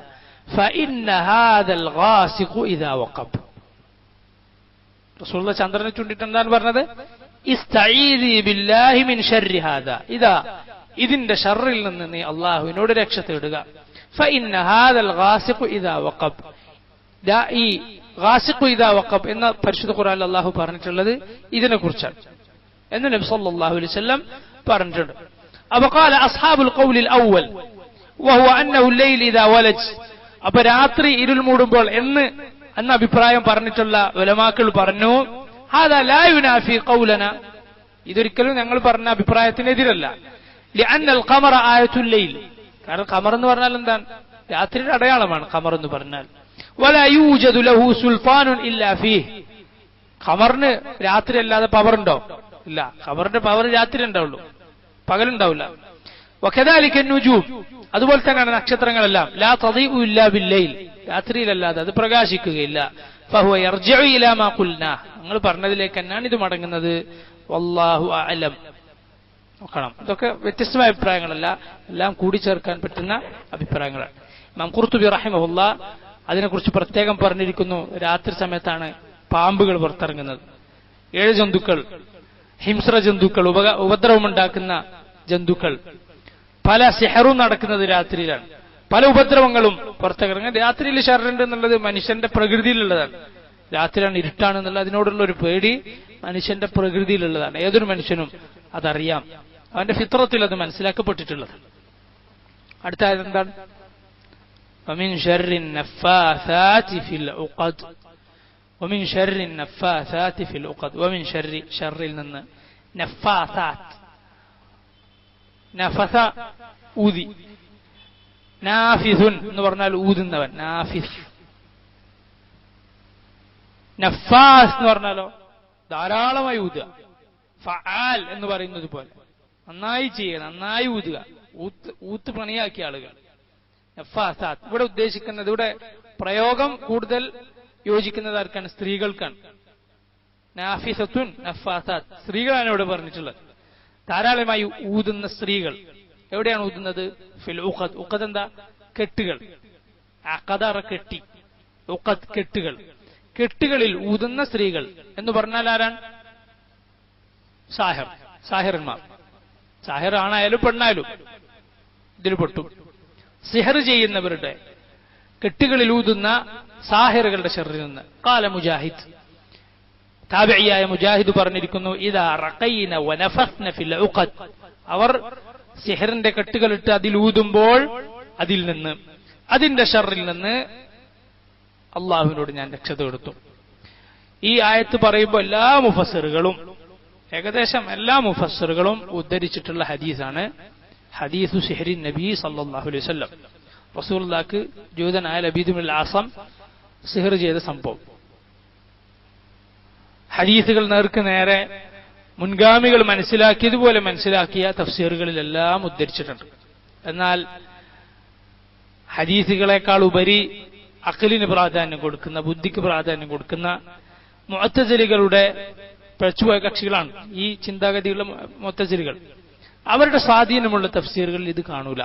ഫഇന്ന ഹാദൽ ഗാസിഖു ഇദാ വഖബ്. റസൂലുള്ളാഹി ചന്ദ്രനെ ചൂണ്ടിയിട്ട് എന്താണ് പറഞ്ഞത്? ഇസ്തഈദി ബില്ലാഹി മിൻ ശർരി ഹാദാ, ഇതാ ഇതിന്റെ ഷർറിൽ നിന്ന് നീ അള്ളാഹുവിനോട് രക്ഷ തേടുക. ഫഇന്ന ഹാദൽ ഗാസിഖു ഇദാ വഖബ്, ഈ ഗാസിഖു ഇദാ വഖബ് എന്ന പരിശുദ്ധ ഖുർആനിൽ അള്ളാഹു പറഞ്ഞിട്ടുള്ളത് ഇതിനെ കുറിച്ചാണ് എന്ന് നബി സല്ലല്ലാഹു അലൈഹി വസല്ലം പറഞ്ഞിട്ടുണ്ട്. അപ്പൊ ഖാല അസ്ഹാബുൽ ഖൗലിൽ അവ്വൽ, വഹുവ അന്നഹു ലൈൽ ഇദാ വലജ്, അപ്പൊ രാത്രി ഇരുൾ മൂടുമ്പോൾ എന്ന അഭിപ്രായം പറഞ്ഞിട്ടുള്ള ഉലമാക്കൾ പറഞ്ഞു ഹാദാ ലാ യുനാഫി ഖൗലന, ഇതൊരിക്കലും ഞങ്ങൾ പറഞ്ഞ അഭിപ്രായത്തിനെതിരല്ല. ലിഅന്നൽ ഖമറ ആയത്തുൽ ലൈൽ, കാരണം ഖമർ എന്ന് പറഞ്ഞാൽ എന്താണ്? രാത്രിയുടെ അടയാളമാണ് ഖമർ എന്ന് പറഞ്ഞാൽ. വലാ യൂജദു ലഹു സുൽത്താനുൻ ഇല്ലാ ഫീഹ്, ഖമറിന് രാത്രി അല്ലാതെ പവർ ഉണ്ടോ? ഇല്ല, ഖമറിന്റെ പവർ രാത്രി ഉണ്ടാവുള്ളൂ, പകലുണ്ടാവില്ല. വകദാലിക നുജൂം, അതുപോലെ തന്നെയാണ് നക്ഷത്രങ്ങളെല്ലാം. ലാ തദീഉ ഇല്ലാ ബില്ലൈൽ, രാത്രിയിലല്ലാതെ അത് പ്രകാശിക്കുകയില്ല. ഫഹുവ യർജിഉ ഇലാ മാ ഖുൽനാ, നിങ്ങൾ പറഞ്ഞതിലേക്ക് തന്നെയാണ് ഇത് മടങ്ങുന്നത്. വല്ലാഹു അഅലം. നോക്കണം, ഇതൊക്കെ വ്യത്യസ്തമായ അഭിപ്രായങ്ങളല്ല, എല്ലാം കൂടിച്ചേർക്കാൻ പറ്റുന്ന അഭിപ്രായങ്ങളാണ്. ഇമാം ഖുർത്തുബി റഹിമഹുല്ലാ അതിനെക്കുറിച്ച് പ്രത്യേകം പറഞ്ഞിരിക്കുന്നു. രാത്രി സമയത്താണ് പാമ്പുകൾ പുറത്തിറങ്ങുന്നത്. 7 ജന്തുക്കൾ, ഹിംസ്ര ജന്തുക്കൾ, ഉപദ്രവമുണ്ടാക്കുന്ന ജന്തുക്കൾ, പല സിഹറും നടക്കുന്നത് രാത്രിയിലാണ്. പല ഉപദ്രവങ്ങളും പുറത്തിറങ്ങുന്നത് രാത്രിയിൽ. ഷർറുണ്ട് എന്നുള്ളത് മനുഷ്യന്റെ പ്രകൃതിയിലുള്ളതാണ്. രാത്രിയാണ്, ഇരുട്ടാണെന്നുള്ള അതിനോടുള്ള ഒരു പേടി മനുഷ്യന്റെ പ്രകൃതിയിലുള്ളതാണ്. ഏതൊരു മനുഷ്യനും അതറിയാം, അവന്റെ ഫിത്രത്തിൽ അത് മനസ്സിലാക്കപ്പെട്ടിട്ടുള്ളത്. അടുത്ത ആയത് എന്താണ്? വമിൻ ശർരി നഫാസാതി ഫിൽ ഉഖദ്, വമിൻ ശർരി നഫാസാതി ഫിൽ ഉഖദ്, വമിൻ ശർരി, ഷർറിൽ നിന്ന്, നഫാസാത്ത്, നഫസ ഊതി, നാഫിസുൻ എന്ന് പറഞ്ഞാൽ ഊതുന്നവൻ, നാഫിസ്. നഫാസ് എന്ന് പറഞ്ഞാലോ ധാരാളമായി ഊതുക. ഫആൽ എന്ന് പറയുന്നത് പോലെ നന്നായി ചെയ്യുക, നന്നായി ഊതുക, ഊത്ത് പണിയാക്കിയ ആളുകൾ. നഫാസാത്ത് ഇവിടെ ഉദ്ദേശിക്കുന്നത്, ഇവിടെ പ്രയോഗം കൂടുതൽ യോജിക്കുന്നത് ആർക്കാണ്? സ്ത്രീകൾക്കാണ്. നാഫിസത്തുൻ നഫാസാത്ത്, സ്ത്രീകളാണ് ഇവിടെ പറഞ്ഞിട്ടുള്ളത്. ധാരാളമായി ഊതുന്ന സ്ത്രീകൾ. എവിടെയാണ് ഊതുന്നത്? ഫിൽ ഉഖദ്. ഉഖദ് എന്താ? കെട്ടുകൾ. അഖദറ കെട്ടി, ഉഖദ് കെട്ടുകൾ. കെട്ടുകളിൽ ഊതുന്ന സ്ത്രീകൾ എന്ന് പറഞ്ഞാൽ ആരാണ്? സാഹിർ, സാഹിറന്മാർ. സാഹിർ ആണായാലും പെണ്ണായാലും ഇതിൽ പെട്ടു. സിഹർ ചെയ്യുന്നവരുടെ, കെട്ടുകളിൽ ഊതുന്ന സാഹിറുകളുടെ ഷർറിൽ നിന്ന്. ഖാല മുജാഹിദ്, താബിഇയായ മുജാഹിദ് പറഞ്ഞിരിക്കുന്നു, ഇദാ റഖൈന വനഫസ്ന ഫിൽ ഉഖദ്, അവർ സിഹറിന്റെ കെട്ടുകളിട്ട് അതിൽ ഊതുമ്പോൾ അതിൽ നിന്ന്, അതിന്റെ ഷർറിൽ നിന്ന് അള്ളാഹുവിനോട് ഞാൻ രക്ഷ തേടുത്തു. ഈ ആയത്ത് പറയുമ്പോൾ എല്ലാ മുഫസ്സിറുകളും, ഏകദേശം എല്ലാ മുഫസ്സിറുകളും ഉദ്ധരിച്ചിട്ടുള്ള ഹദീസാണ് ഹദീസു സിഹ്റിൻ നബി സല്ലല്ലാഹു അലൈഹി വസല്ലം. റസൂലുള്ളാഹിക്ക് ജൂതനായ ലബീദ് ഇബ്നുൽ ആസം സിഹർ ചെയ്ത സംഭവം ഹദീസുകൾ നേർക്ക് നേരെ മുൻഗാമികൾ മനസ്സിലാക്കിയതുപോലെ മനസ്സിലാക്കിയ തഫ്സീറുകളിലെല്ലാം ഉദ്ധരിച്ചിട്ടുണ്ട്. എന്നാൽ ഹദീസുകളെക്കാൾ ഉപരി അഖലിന് പ്രാധാന്യം കൊടുക്കുന്ന, ബുദ്ധിക്ക് പ്രാധാന്യം കൊടുക്കുന്ന മുഅ്തസിലികളുടെ പിഴച്ചുപോയ കക്ഷികളാണ് ഈ ചിന്താഗതിയുള്ള മുഅ്തസിലികൾ. അവരുടെ സ്വാധീനമുള്ള തഫ്സീറുകളിൽ ഇത് കാണൂല.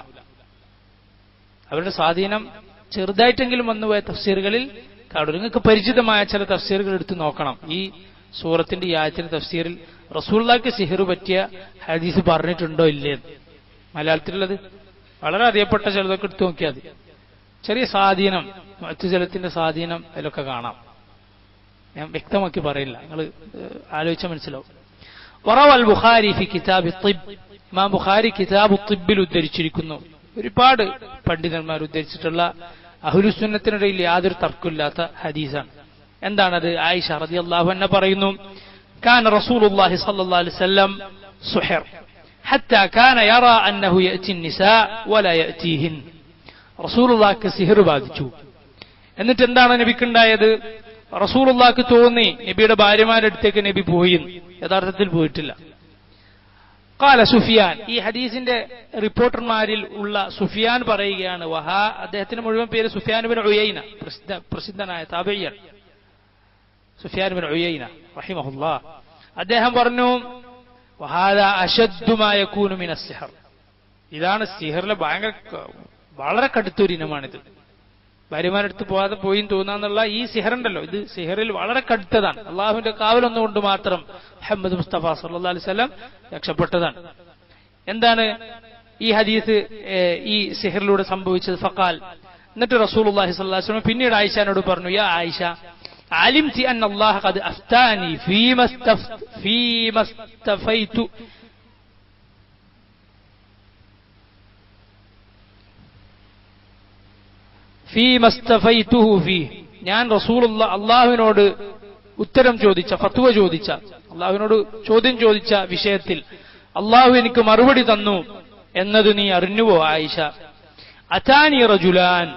അവരുടെ സ്വാധീനം ചെറുതായിട്ടെങ്കിലും വന്നുപോയ തഫ്സീറുകളിൽ കാണൂല. നിങ്ങൾക്ക് പരിചിതമായ ചില തഫ്സീറുകൾ എടുത്തു നോക്കണം. ഈ സൂറത്തിന്റെ ഈ ആയത്തിന്റെ തഫ്സീറിൽ റസൂലുള്ളാഹിക്ക് സിഹർ പറ്റിയ ഹദീസ് പറഞ്ഞിട്ടുണ്ടോ ഇല്ലേ? മലയാളത്തിലുള്ളത് വളരെ അറിയപ്പെട്ട ചിലതൊക്കെ എടുത്തു നോക്കിയാൽ മതി. ചെറിയ സ്വാധീനം, മുഅ്തസിലത്തിന്റെ സ്വാധീനം അതിലൊക്കെ കാണാം. ഞാൻ വ്യക്തമാക്കി പറയില്ല, നിങ്ങൾ ആലോചിച്ചാൽ മനസ്സിലാവും. വറവൽ ബുഖാരി ഫി കിതാബി തിബ്, ഇമാം ബുഖാരി കിതാബു തിബ്ബിൽ ഉദ്ധരിച്ചിരിക്കുന്നു. ഒരുപാട് പണ്ഡിതന്മാർ ഉദ്ധരിച്ചിട്ടുള്ള അഹ്ലുസുന്നത്തിനിടയിൽ യാതൊരു തർക്കമില്ലാത്ത ഹദീസാണ്. എന്താണത്? ആയിഷ റളിയല്ലാഹു അൻഹ പറയുന്നു, കാന റസൂലുള്ളാഹി സ്വല്ലല്ലാഹു അലൈഹി വസല്ലം സുഹിർ ഹത്താ കാന യറാ അന്നഹു യഅതി നിസാ വലാ യഅതീഹിൻ. റസൂലുള്ളാഹിക്ക് സിഹർ ബാധിച്ചു. എന്നിട്ട് എന്താണ് നബിക്കുണ്ടായത്? റസൂലുള്ളാഹിക്ക് തോന്നി നബിയുടെ ഭാര്യമാരുടെ അടുത്തേക്ക് നബി പോയി, യഥാർത്ഥത്തിൽ പോയിട്ടില്ല. ഖാല സുഫിയാൻ, ഈ ഹദീസിന്റെ റിപ്പോർട്ടർമാരിൽ ഉള്ള സുഫിയാൻ പറയുകയാണ്, വഹാ, അദ്ദേഹത്തിന്റെ മുഴുവൻ പേര് സുഫിയാൻ ഇബ്നു ഉയൈന, പ്രസിദ്ധനായ താബിഈൻ സുഫിയാൻ ഇബ്നു ഉയൈന റഹിമഹുല്ലാഹ്. അദ്ദേഹം പറഞ്ഞു, വഹാദാ അശദ്ദു മാ യകൂനു മിനസ് സിഹർ, ഇതാണ് സിഹറിലെ വളരെ കടുത്തൊരു ഇനമാണിത്. ഭാര്യമാരടുത്ത് പോകാതെ പോയി തോന്നാന്നുള്ള ഈ സിഹറുണ്ടല്ലോ, ഇത് സിഹറിൽ വളരെ കടുത്തതാണ്. അള്ളാഹുവിന്റെ കാവലൊന്നുകൊണ്ട് മാത്രം മുഹമ്മദ് മുസ്തഫ സല്ലല്ലാഹു അലൈഹി വസല്ലം രക്ഷപ്പെട്ടതാണ്. എന്താണ് ഈ ഹദീസ് ഈ സിഹറിലൂടെ സംഭവിച്ചത്? ഫഖാൽ, എന്നിട്ട് റസൂലുള്ളാഹി സ്വല്ലല്ലാഹു അലൈഹി വസല്ലം പിന്നീട് ആയിഷയോട് പറഞ്ഞു, യാ ആയിഷ, അലിംതി അന്ന അല്ലാഹ ഖദ് അഫ്താനി ഫീമസ്തഫൈതു ഫീമസ്തഫൈതുഹു ഫീഹി, ഞാൻ അള്ളാഹുവിനോട് ഉത്തരം ചോദിച്ച, ഫത്വ ചോദിച്ച, അള്ളാഹുവിനോട് ചോദ്യം ചോദിച്ച വിഷയത്തിൽ അള്ളാഹു എനിക്ക് മറുപടി തന്നു എന്നത് നീ അറിഞ്ഞുവോ ആയിഷ? അതാനി റജുലാൻ,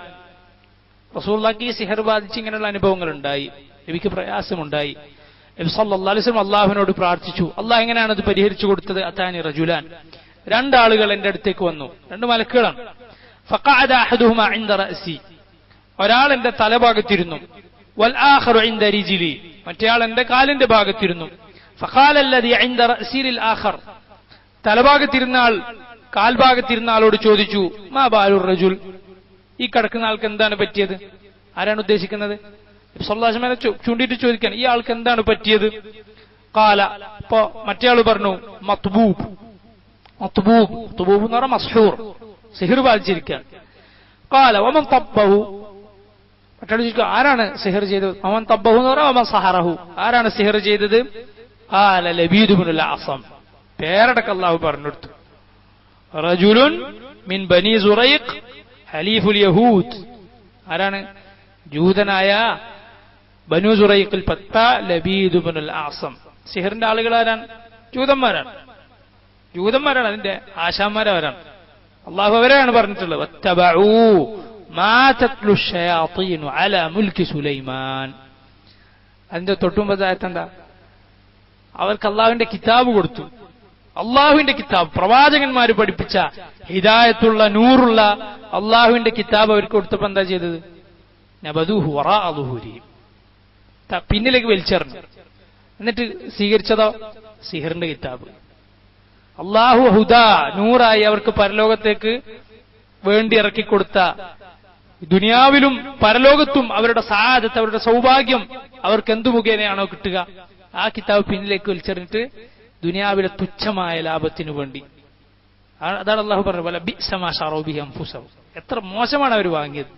റസൂലുള്ളാഹിക്ക് ഈ സിഹർ ബാധിച്ച് ഇങ്ങനെയുള്ള അനുഭവങ്ങൾ ഉണ്ടായി, നബിക്ക് പ്രയാസമുണ്ടായി. നബി സല്ലല്ലാഹു അലൈഹി വസല്ലം അള്ളാഹുവിനോട് പ്രാർത്ഥിച്ചു. അള്ളാഹ് എങ്ങനെയാണ് അത് പരിഹരിച്ചു കൊടുത്തത്? അതാനി റജുലാൻ, രണ്ടാളുകൾ എന്റെ അടുത്തേക്ക് വന്നു, രണ്ട് മലക്കുകളാണ്. ഫഖഅദ അഹദുഹുമാ ഇൻദ റഅസി, ഒരാൾ എന്റെ തലഭാഗത്തിരുന്നു. വൽ ആഖറു ഇൻദ റിജ്ലി, മറ്റേയാൾ എന്റെ കാലിന്റെ ഭാഗത്തിരുന്നു. ഫഖാല അല്ലദി ഇൻദ റഅസി ലിൽ ആഖർ, തലഭാഗത്തിരുന്ന ആൾ കാൽഭാഗത്തിരുന്ന ആളോട് ചോദിച്ചു, മാ ബാലുർ റജുൽ, ഈ കിടക്കുന്ന ആൾക്ക് എന്താണ് പറ്റിയത്? ആരാണ് ഉദ്ദേശിക്കുന്നത്? സല്ലല്ലാഹു അലൈഹി വസല്ലം ചൂണ്ടിയിട്ട് ചോദിക്കാൻ, ഈ ആൾക്ക് എന്താണ് പറ്റിയത്? ഖാല, അപ്പോ മറ്റേയാൾ പറഞ്ഞു, മത്ബൂബ്. മത്ബൂബ് എന്ന് പറഞ്ഞാൽ മസ്ഹൂർ, സിഹർ ബാധിച്ചിരിക്കുകയാണ്. ഖാല വമൻ തബ്ബഹു, മറ്റേയാൾ ചോദിക്കുക, ആരാണ് സിഹർ ചെയ്തത്? വമൻ തബ്ബഹു എന്ന് പറഞ്ഞാൽ വമൻ സഹറഹു, ആരാണ് സിഹർ ചെയ്തത്? ഖാല ലബീദ് ഇബ്നുൽ അഅസം, പേരടക്കം അല്ലാഹു പറഞ്ഞെടുത്തു. റജുലുൻ മിൻ ബനി സുറൈഖ് ഹലീഫുൽ യഹൂദ്, ആരാണ്? ജൂതനായ ബനു സുറൈഖിൽ പെട്ട ലബീദ് ഇബ്നുൽ അഅസം. സിഹറിന്റെ ആളുകൾ ആരാണ്? ജൂതന്മാരാണ്. അതിന്റെ ആശാന്മാരവരാണ്. അള്ളാഹു അവരെയാണ് പറഞ്ഞിട്ടുള്ളത്, വത്തബഊ മാ തത്ലു ശയാത്തീനു അലാ മുൽക്കി സുലൈമാൻ. അതിന്റെ തൊട്ടുമ്പത്തെ ആയത്ത് എന്താ? അവർക്ക് അള്ളാഹുവിന്റെ കിതാബ് കൊടുത്തു. അള്ളാഹുവിന്റെ കിതാബ്, പ്രവാചകന്മാർ പഠിപ്പിച്ച ഹിദായത്തുള്ള നൂറുള്ള അള്ളാഹുവിന്റെ കിതാബ് അവർക്ക് കൊടുത്തപ്പോ എന്താ ചെയ്തത്? നബദൂഹു വറാഅ ദുഹൂരിഹിം, പിന്നിലേക്ക് വലിച്ചെറിഞ്ഞു. എന്നിട്ട് സ്വീകരിച്ചതോ സിഹറിന്റെ കിതാബ്. അള്ളാഹു ഹുദാ നൂറായി അവർക്ക് പരലോകത്തേക്ക് വേണ്ടി ഇറക്കിക്കൊടുത്ത, ദുനിയാവിലും പരലോകത്തും അവരുടെ സആദത്ത്, അവരുടെ സൗഭാഗ്യം അവർക്ക് എന്തു മുഖേനയാണോ കിട്ടുക, ആ കിതാബ് പിന്നിലേക്ക് വലിച്ചെറിഞ്ഞിട്ട് ദുനിയാവിലെ തുച്ഛമായ ലാഭത്തിനു വേണ്ടി. അതാണ് അള്ളാഹു പറഞ്ഞത്, വല ബിഅസ മാ ശറൂ ബിഹി അൻഫുസഹും, എത്ര മോശമാണ് അവർ വാങ്ങിയത്.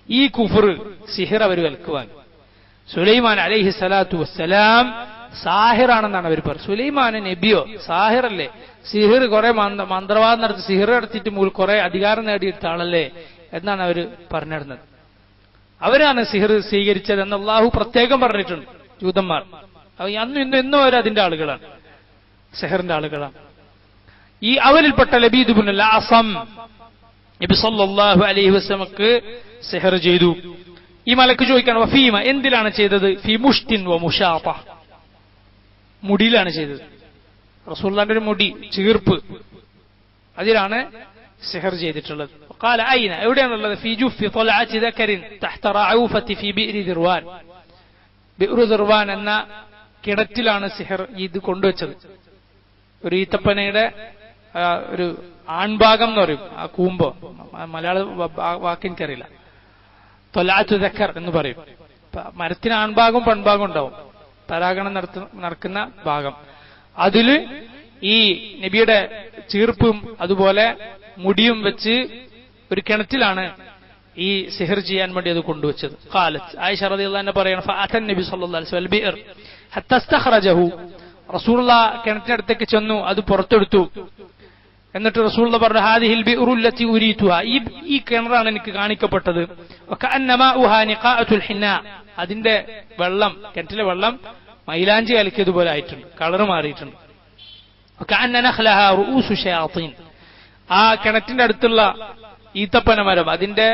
ഈ കുഫർ, സിഹിർ അവർ വിലക്ക് വാങ്ങി. സുലൈമാൻ അലൈഹി സ്വലാത്തു വസ്സലാം സാഹിറാണെന്നാണ് അവർ പറഞ്ഞത്. സുലൈമാൻ നബിയോ? സാഹിറല്ലേ? സിഹിർ കുറെ മന്ത്രവാദം നടത്തി, സിഹിർ നടത്തിയിട്ട് കുറെ അധികാരം നേടിയെടുത്ത ആളല്ലേ എന്നാണ് അവർ പറഞ്ഞിരുന്നത്. അവരാണ് സിഹിർ സ്വീകരിച്ചത് എന്ന് അള്ളാഹു പ്രത്യേകം പറഞ്ഞിട്ടുണ്ട്. ജൂതന്മാർ അന്നും ഇന്നും അവർ അതിന്റെ ആളുകളാണ്, സിഹറിന്റെ ആളുകളാണ്. ഈ അവരിൽപ്പെട്ട ലബീദ് ഇബ്നുൽ അഅസം നബി സല്ലല്ലാഹു അലൈഹി വസല്ലമക്ക് സിഹർ ചെയ്തു. ഈ മലക്ക് ചോദിക്കണം, വഫീമ, എന്തിലാണ് ചെയ്തത്? ഫീ മുഷ്തിൻ വ മുശാത, മുടിയിലാണ് ചെയ്തത്. റസൂലുള്ളാഹിന്റെ ഒരു മുടി, ചീർപ്പ്, അതിലാണ് സിഹർ ചെയ്തിട്ടുള്ളത്. ഖാല അയ്ന, എവിടെയാണുള്ളത്? ഫീ ജുഫി ത്വലഅതി ദക്കറിൻ തഹ്ത റഊഫതി ഫീ ബിഇരി ദിർവാൻ, ബിഇറു ദിർവാൻ എന്ന കിണറ്റിലാണ് സിഹർ ഇത് കൊണ്ടുവച്ചത്. ഒരു ഈത്തപ്പനയുടെ ഒരു ആൺഭാഗം എന്ന് പറയും, ആ കൂമ്പോ, മലയാള വാക്കെനിക്കറിയില്ല, ത്വലഅതു ദക്കർ എന്ന് പറയും. മരത്തിന് ആൺഭാഗവും പെൺഭാഗം ഉണ്ടാവും, പരാഗണം നടക്കുന്ന ഭാഗം. അതില് ഈ നബിയുടെ ചീർപ്പും അതുപോലെ മുടിയും വെച്ച് ഒരു കിണറ്റിലാണ് ഈ സിഹർ ചെയ്യാൻ വേണ്ടി അത് കൊണ്ടുവച്ചത്. ഖാലത്ത്, ആയിഷ റളിയല്ലാഹു അൻഹ പറയാണ്, ഫഅതൻ നബി സല്ലല്ലാഹു അലൈഹി വസല്ലം ബിഇർ ഹത്ത ഇസ്തഖറജഹു, റസൂലുള്ളാഹ് കിണറ്റിനടുത്തേക്ക് ചെന്നു, അത് പുറത്തെടുത്തു. എന്നിട്ട് റസൂലുള്ളാഹ് പറഞ്ഞു, ഹാദിഹിൽ ബിഇറു അല്ലതി ഉരീതുഹാ, ഈ കിണറാണ് എനിക്ക് കാണിക്കപ്പെട്ടത്. വകഅന്നമാ ഉഹാ നിഖാഅത്തുൽ ഹിന്നാ, അതിന്റെ വെള്ളം, കിണറ്റിലെ വെള്ളം മൈലാഞ്ചി കലക്കിയതുപോലെ ആയിട്ടുണ്ട്, കളർ മാറിയിട്ടുണ്ട്. വകഅന്ന നഖ്ലഹാ റൂഉസു ശയാത്തീൻ, ആ കിണറ്റിന്റെ അടുത്തുള്ള ഈത്തപ്പന മരം, അതിന്റെ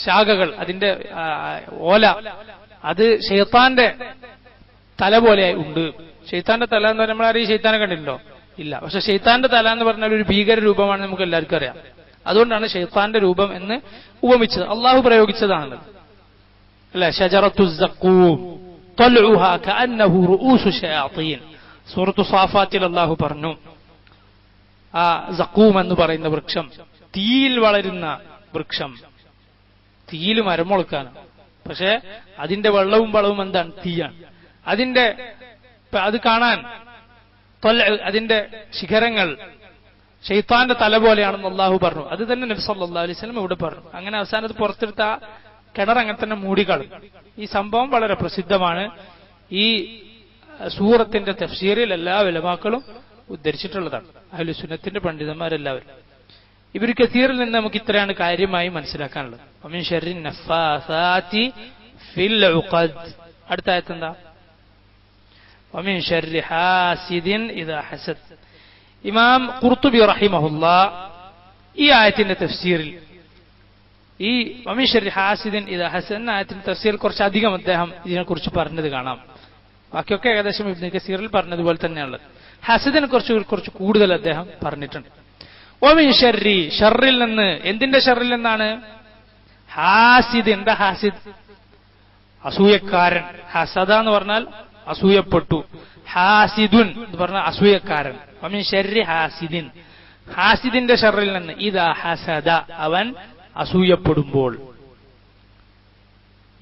ശാഖകൾ, അതിന്റെ ഓല, അത് ശൈത്താന്റെ തല പോലെ ഉണ്ട്. ശൈത്താന്റെ തല എന്ന് പറഞ്ഞാൽ നമ്മളാരും ശൈത്താനെ കണ്ടിട്ടുണ്ടോ? ഇല്ല. പക്ഷെ ശൈത്താന്റെ തല എന്ന് പറഞ്ഞാൽ ഒരു ഭീകര രൂപമാണ്, നമുക്ക് എല്ലാവർക്കും അറിയാം. അതുകൊണ്ടാണ് ശൈത്താന്റെ രൂപം എന്ന് ഉപമിച്ചത്. അള്ളാഹു പ്രയോഗിച്ചതാണത് അല്ലെ. ഷജറത്തു സഖൂം തൽഉഹാ കഅന്നഹു റൂഉസു ശയാത്തീൻ, സൂറത്തു സാഫാത്തിൽ അള്ളാഹു പറഞ്ഞു, ആ സഖൂം എന്ന് പറയുന്ന വൃക്ഷം തീയിൽ വളരുന്ന വൃക്ഷം, തീയിൽ മരം മുളക്കാണ്. പക്ഷെ അതിന്റെ വെള്ളവും വളവും എന്താണ്? തീയാണ്. അത് കാണാൻ അതിന്റെ ശിഖരങ്ങൾ ശൈത്താന്റെ തല പോലെയാണെന്ന് അള്ളാഹു പറഞ്ഞു. അത് തന്നെ നബി സല്ലല്ലാഹു അലൈഹി വസല്ലം ഇവിടെ പറഞ്ഞു. അങ്ങനെ അവസാനത്ത് പുറത്തെടുത്ത ആ കിണർ അങ്ങനെ തന്നെ മൂടിക്കളയും. ഈ സംഭവം വളരെ പ്രസിദ്ധമാണ്. ഈ സൂറത്തിന്റെ തഫ്സീറിൽ എല്ലാ ഉലമാക്കളും ഉദ്ധരിച്ചിട്ടുള്ളതാണ്, അഹ്ലു സുന്നത്തിന്റെ പണ്ഡിതന്മാരെല്ലാവരും. ഇബ്നു കസീറിൽ നിന്ന് നമുക്ക് ഇത്രയാണ് കാര്യമായി മനസ്സിലാക്കാനുള്ളത്. വമിൻ ശർരി നഫാസാതി ഫിൽ ഉഖദ്. അടുത്ത ആയത്ത് എന്താ? വമിൻ ശർരി ഹാസിദിൻ ഇദാ ഹസദ്. ഇമാം ഖുർത്തുബി റഹിമഹുല്ലാഹ് ഈ ആയത്തിന്റെ തഫ്സീറിൽ ഈ വമിൻ ശർരി ഹാസിദിൻ ഇദാ ഹസദ് എന്ന ആയത്തിന്റെ തഫ്സീറിൽ കുറച്ചധികം അദ്ദേഹം ഇതിനെക്കുറിച്ച് പറഞ്ഞത് കാണാം. ബാക്കിയൊക്കെ ഏകദേശം ഇബ്നു കസീറിൽ പറഞ്ഞതുപോലെ തന്നെയുള്ളത്. ഹസദിനെ കുറച്ച് കൂടുതൽ അദ്ദേഹം പറഞ്ഞിട്ടുണ്ട്. വമിൻ ശർരി, ഷർറിൽ നിന്ന്. എന്തിന്റെ ഷർറിൽ നിന്നാണ്? ഹാസിദ്. എന്താ ഹാസിദ്? അസൂയക്കാരൻ. ഹസദ എന്ന് പറഞ്ഞാൽ അസൂയപ്പെട്ടു. ഹാസിദുൻ എന്ന് പറഞ്ഞാൽ അസൂയക്കാരൻ. വമിൻ ശർരി ഹാസിദിൻ, ഹാസിദിന്റെ ഷർറിൽ നിന്ന്. ഇദാ ഹസദ, അവൻ അസൂയപ്പെടുമ്പോൾ.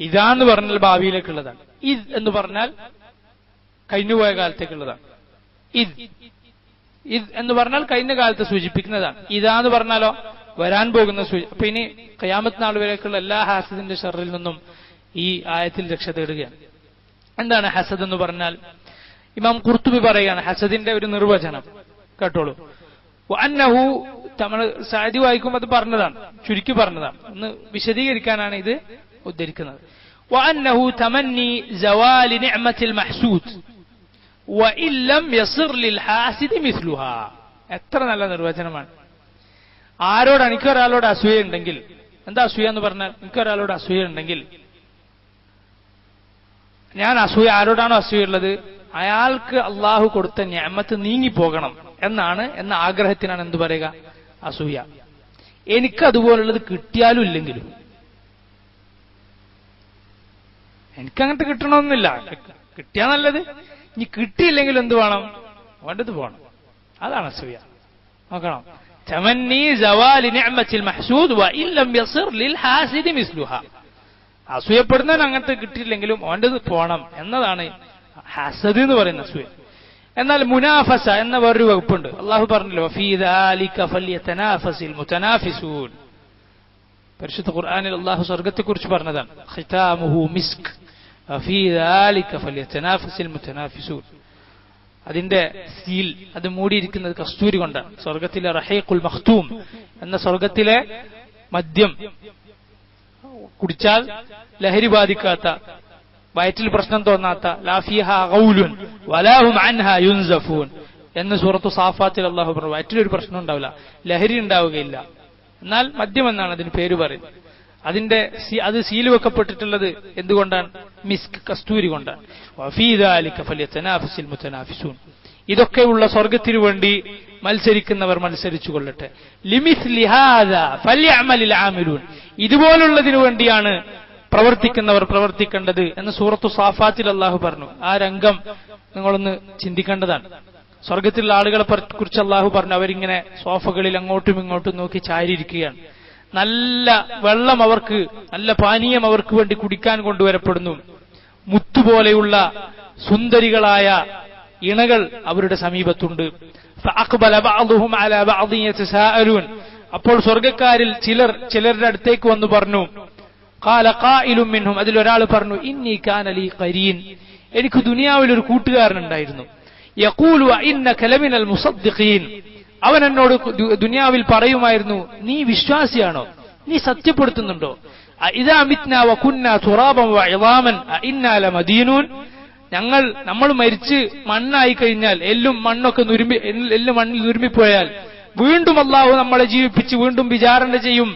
ഇതാന്ന് പറഞ്ഞാൽ ഭാവിയിലേക്കുള്ളതാണ്. ഇത് എന്ന് പറഞ്ഞാൽ കഴിഞ്ഞുപോയ കാലത്തേക്കുള്ളതാണ്. ഇത് എന്ന് പറഞ്ഞാൽ കഴിഞ്ഞ കാലത്ത് സൂചിപ്പിക്കുന്നതാണ്. ഇതാന്ന് പറഞ്ഞാലോ വരാൻ പോകുന്ന അപ്പൊ ഇനി ഖിയാമത്ത് നാൾ വരേക്കുള്ള എല്ലാ ഹാസദിന്റെ ഷർറിൽ നിന്നും ഈ ആയത്തിൽ രക്ഷ തേടുകയാണ്. എന്താണ് ഹസദ് എന്ന് പറഞ്ഞാൽ? ഇമാം ഖുർത്തുബി പറയുകയാണ് ഹസദിന്റെ ഒരു നിർവചനം കേട്ടോളൂ. അന്നഹു, നമ്മൾ സാദി വായിക്കുമ്പോൾ അത് പറഞ്ഞതാണ്, ചുരുക്കി പറഞ്ഞതാണ്. ഒന്ന് വിശദീകരിക്കാനാണ് ഇത് ഉദ്ധരിക്കുന്നത്. വഅന്നഹു തമന്നി സവാലി നിഅമത്തിൽ മഹ്സൂദ് വഇൻ ലം യസിർ ലിൽ ഹാസിദി മിസ്ലുഹാ. എത്ര നല്ല നിർവചനമാണ്. ആരോട് എനിക്കൊരാളോട് അസൂയ ഉണ്ടെങ്കിൽ, എന്താ അസൂയ എന്ന് പറഞ്ഞാൽ? എനിക്കൊരാളോട് അസൂയ ഉണ്ടെങ്കിൽ, ഞാൻ അസൂയ ആരോടാണോ അസൂയുള്ളത്? അയാൾക്ക് അള്ളാഹു കൊടുത്ത നിഅമത്ത് നീങ്ങിപ്പോകണം എന്ന ആഗ്രഹത്തിനാണ് എന്ത് പറയുക? അസൂയ. എനിക്ക് അതുപോലുള്ളത് കിട്ടിയാലും ഇല്ലെങ്കിലും. എനിക്കങ്ങനത്തെ കിട്ടണമെന്നില്ല, കിട്ടിയാ നല്ലത്. ഇനി കിട്ടിയില്ലെങ്കിൽ എന്ത് വേണം? വേണ്ടത് പോകണം. അതാണ് അസൂയ. നോക്കണം. തമന്നി സവാലി നിഅമത്തിൽ മഹ്സൂദ് വഇൻ ലം യസിർ ലിൽ ഹാസിദി മിസ്ലുഹാ. അസൂയപ്പെടുന്നവൻ അങ്ങനത്തെ കിട്ടിയില്ലെങ്കിലും വേണ്ടത് പോണം എന്നതാണ് ഹസദ് എന്ന് പറയുന്ന അസൂയ. എന്നാൽ മുനാഫസ എന്ന വേറൊരു വകുപ്പുണ്ട്. അള്ളാഹു പറഞ്ഞല്ലോ ഫീ ദാലിക ഫല്യതനാഫസിൽ മുതനാഫിസൂൻ. പരിശുദ്ധ ഖുർആനിൽ അള്ളാഹു സ്വർഗ്ഗത്തെക്കുറിച്ച് പറഞ്ഞതാണ്. ഖിതാമുഹു മിസ്ക് ഫീ ദാലിക ഫല്യതനാഫസിൽ മുതനാഫിസൂൻ. അതിന്റെ സീൽ, അത് മൂടിയിരിക്കുന്നത് കസ്തൂരി കൊണ്ടാണ്. സ്വർഗ്ഗത്തിലെ റഹീഖുൽ മഖ്തൂം എന്ന സ്വർഗ്ഗത്തിലെ മദ്യം കുടിച്ചാൽ ലഹരി ബാധിക്കാത്ത, വയറ്റിൽ പ്രശ്നം തോന്നാത്ത, ലാ ഫീഹാ ഗൗലുൻ വലാ ഹും അൻഹാ യുൻസഫൂൻ എന്ന് സൂറത്തു സാഫാത്തിൽ അല്ലാഹു പറഞ്ഞു. വയറ്റിലൊരു പ്രശ്നം ഉണ്ടാവില്ല, ലഹരി ഉണ്ടാവുകയില്ല. എന്നാൽ മദ്യം എന്നാണ് അതിന് പേര് പറയുന്നത്. അത് സീൽ വെക്കപ്പെട്ടിട്ടുള്ളത് എന്തുകൊണ്ടാണ്? മിസ്ക്, കസ്തൂരി കൊണ്ടാണ്. വഫീ ദാലിക ഫല്യതനാഫസിൽ മുതനാഫിസൂൻ. ഇതൊക്കെയുള്ള സ്വർഗ്ഗത്തിനു വേണ്ടി മത്സരിക്കുന്നവർ മത്സരിച്ചു കൊള്ളട്ടെ. ലിമിസ്ലി ഹാദാ ഫല്യഅമലിൽ ആമിലൂൻ. ഇതുപോലുള്ളതിനു വേണ്ടിയാണ് പ്രവർത്തിക്കുന്നവർ പ്രവർത്തിക്കേണ്ടത് എന്ന് സൂറത്തു സാഫാത്തിൽ അല്ലാഹു പറഞ്ഞു. ആ രംഗം നിങ്ങളൊന്ന് ചിന്തിക്കേണ്ടതാണ്. സ്വർഗ്ഗത്തിലുള്ള ആളുകളെ കുറിച്ച് അല്ലാഹു പറഞ്ഞു, അവരിങ്ങനെ സോഫകളിൽ അങ്ങോട്ടും ഇങ്ങോട്ടും നോക്കി ചാരിയിരിക്കുകയാണ്. നല്ല വെള്ളം അവർക്ക്, നല്ല പാനീയം അവർക്ക് വേണ്ടി കുടിക്കാൻ കൊണ്ടുവരപ്പെടുന്നു. മുത്തുപോലെയുള്ള സുന്ദരികളായ ഇണകൾ അവരുടെ സമീപത്തുണ്ട്. ഫഅഖ്ബല ബഅദുഹും അലാ ബഅദിൻ യതസാഅലൂൻ. അപ്പോൾ സ്വർഗ്ഗക്കാരിൽ ചിലരുടെ അടുത്തേക്ക് വന്നു പറഞ്ഞു, ഖാല ഖായിലും മിൻഹും, അതിലൊരാൾ പറഞ്ഞു, ഇന്നി കാന ലീ ഖരീൻ, എനിക്ക് ദുനിയാവിൽ ഒരു കൂട്ടുകാരനുണ്ടായിരുന്നു. യഖൂലു ഇന്നക ലമിനൽ മുസദ്ദിഖീൻ, അവൻ എന്നോട് ദുനിയാവിൽ പറയുമായിരുന്നു, നീ വിശ്വാസിയാണോ? നീ സത്യപ്പെടുത്തുന്നുണ്ടോ? ഇദാ മിത്നാ വകുന്നാ തുറാബൻ വഇളാമൻ ഇന്നാ ലമദീനൂൻ, നമ്മൾ മരിച്ച് മണ്ണായി കഴിഞ്ഞാൽ, എല്ലും മണ്ണിൽ നുരുമ്മിപ്പോയാൽ വീണ്ടും അല്ലാഹു നമ്മളെ ജീവിപ്പിച്ച് വീണ്ടും വിചാരണ ചെയ്യും,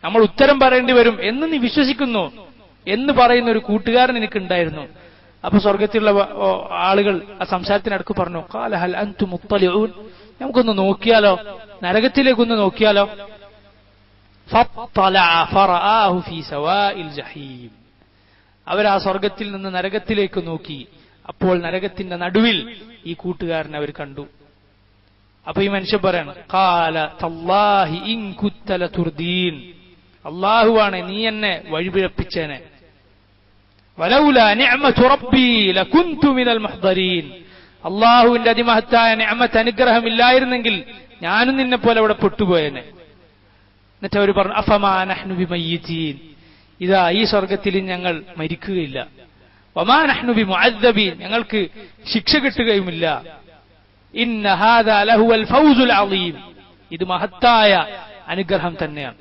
നമ്മൾ ഉത്തരം പറയേണ്ടി വരും എന്ന് നീ വിശ്വസിക്കുന്നു എന്ന് പറയുന്ന ഒരു കൂട്ടുകാരൻ എനിക്കുണ്ടായിരുന്നു. അപ്പൊ സ്വർഗത്തിലുള്ള ആളുകൾ ആ സംസാരത്തിനടുക്ക് പറഞ്ഞു, ഖാല ഹൽ അൻതും മുത്തലിഊൻ, നമുക്കൊന്ന് നോക്കിയാലോ, നരകത്തിലേക്കൊന്ന് നോക്കിയാലോ. ഫത്തലഅ ഫറആഹു ഫീ സവാഇൽ ജഹീം. അവർ ആ സ്വർഗത്തിൽ നിന്ന് നരകത്തിലേക്ക് നോക്കി. അപ്പോൾ നരകത്തിന്റെ നടുവിൽ ഈ കൂട്ടുകാരനെ അവർ കണ്ടു. അപ്പൊ ഈ മനുഷ്യൻ പറയാണ്, ഖാല തല്ലാഹി ഇൻ കുൻത ലതുർദീൻ, അല്ലാഹുവാണ് നീ എന്നെ വഴിപിഴപ്പിച്ചേനെ. വലൗലാ നിഅമതു റബ്ബി ലകുൻതു മിനൽ മുഹ്ദരീൻ, അല്ലാഹുവിന്റെ അതിമഹത്തായ നിഅമത്ത്, അനുഗ്രഹം ഇല്ലായിരുന്നെങ്കിൽ ഞാനും നിന്നെ പോലെ അവിടെ പെട്ടുപോയേനെ. എന്നിട്ട് അവർ പറഞ്ഞു, അഫമാ നഹ്നു ബിമയ്യിതീൻ, ഇതാ ഈ സ്വർഗത്തിൽ ഞങ്ങൾ മരിക്കുകയില്ല. വമാ നഹ്നു ബിമുഅദ്ദബീൻ, ഞങ്ങൾക്ക് ശിക്ഷ കിട്ടുകയുമില്ല. ഇന്ന ഹാദാ ലഹുവൽ ഫൗസുൽ അളീം, ഇത് മഹത്തായ അനുഗ്രഹം തന്നെയാണ്.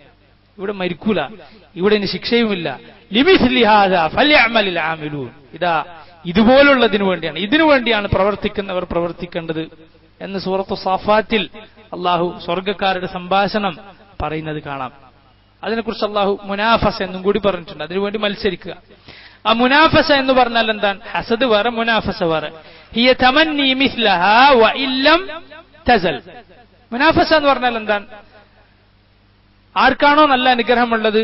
ഇവിടെ മരിക്കൂല, ഇവിടെ ഇനി ശിക്ഷയുമില്ല. ലിമിസ്ലി ഹാദാ ഫൽയഅമലിൽ ആമിലൂൻ. ഇതാ ഇതുപോലുള്ളതിനു വേണ്ടിയാണ്, ഇതിനു വേണ്ടിയാണ് പ്രവർത്തിക്കുന്നവർ പ്രവർത്തിക്കേണ്ടത് എന്ന് സൂറത്തു സാഫാത്തിൽ അള്ളാഹു സ്വർഗക്കാരുടെ സംഭാഷണം പറയുന്നത് കാണാം. അതിനെക്കുറിച്ച് അള്ളാഹു മുനാഫസ എന്നും കൂടി പറഞ്ഞിട്ടുണ്ട്. അതിനുവേണ്ടി മത്സരിക്കുക. ആ മുനാഫസ എന്ന് പറഞ്ഞാൽ എന്താണ്? ഹസദ് വേറെ, മുനാഫസ വേറെ. ഹിയ തമന്നി മിസ്ലഹാ വ ഇല്ലം തസൽ. മുനാഫസ എന്ന് പറഞ്ഞാൽ എന്താണ്? ആർക്കാണോ നല്ല അനുഗ്രഹമുള്ളത്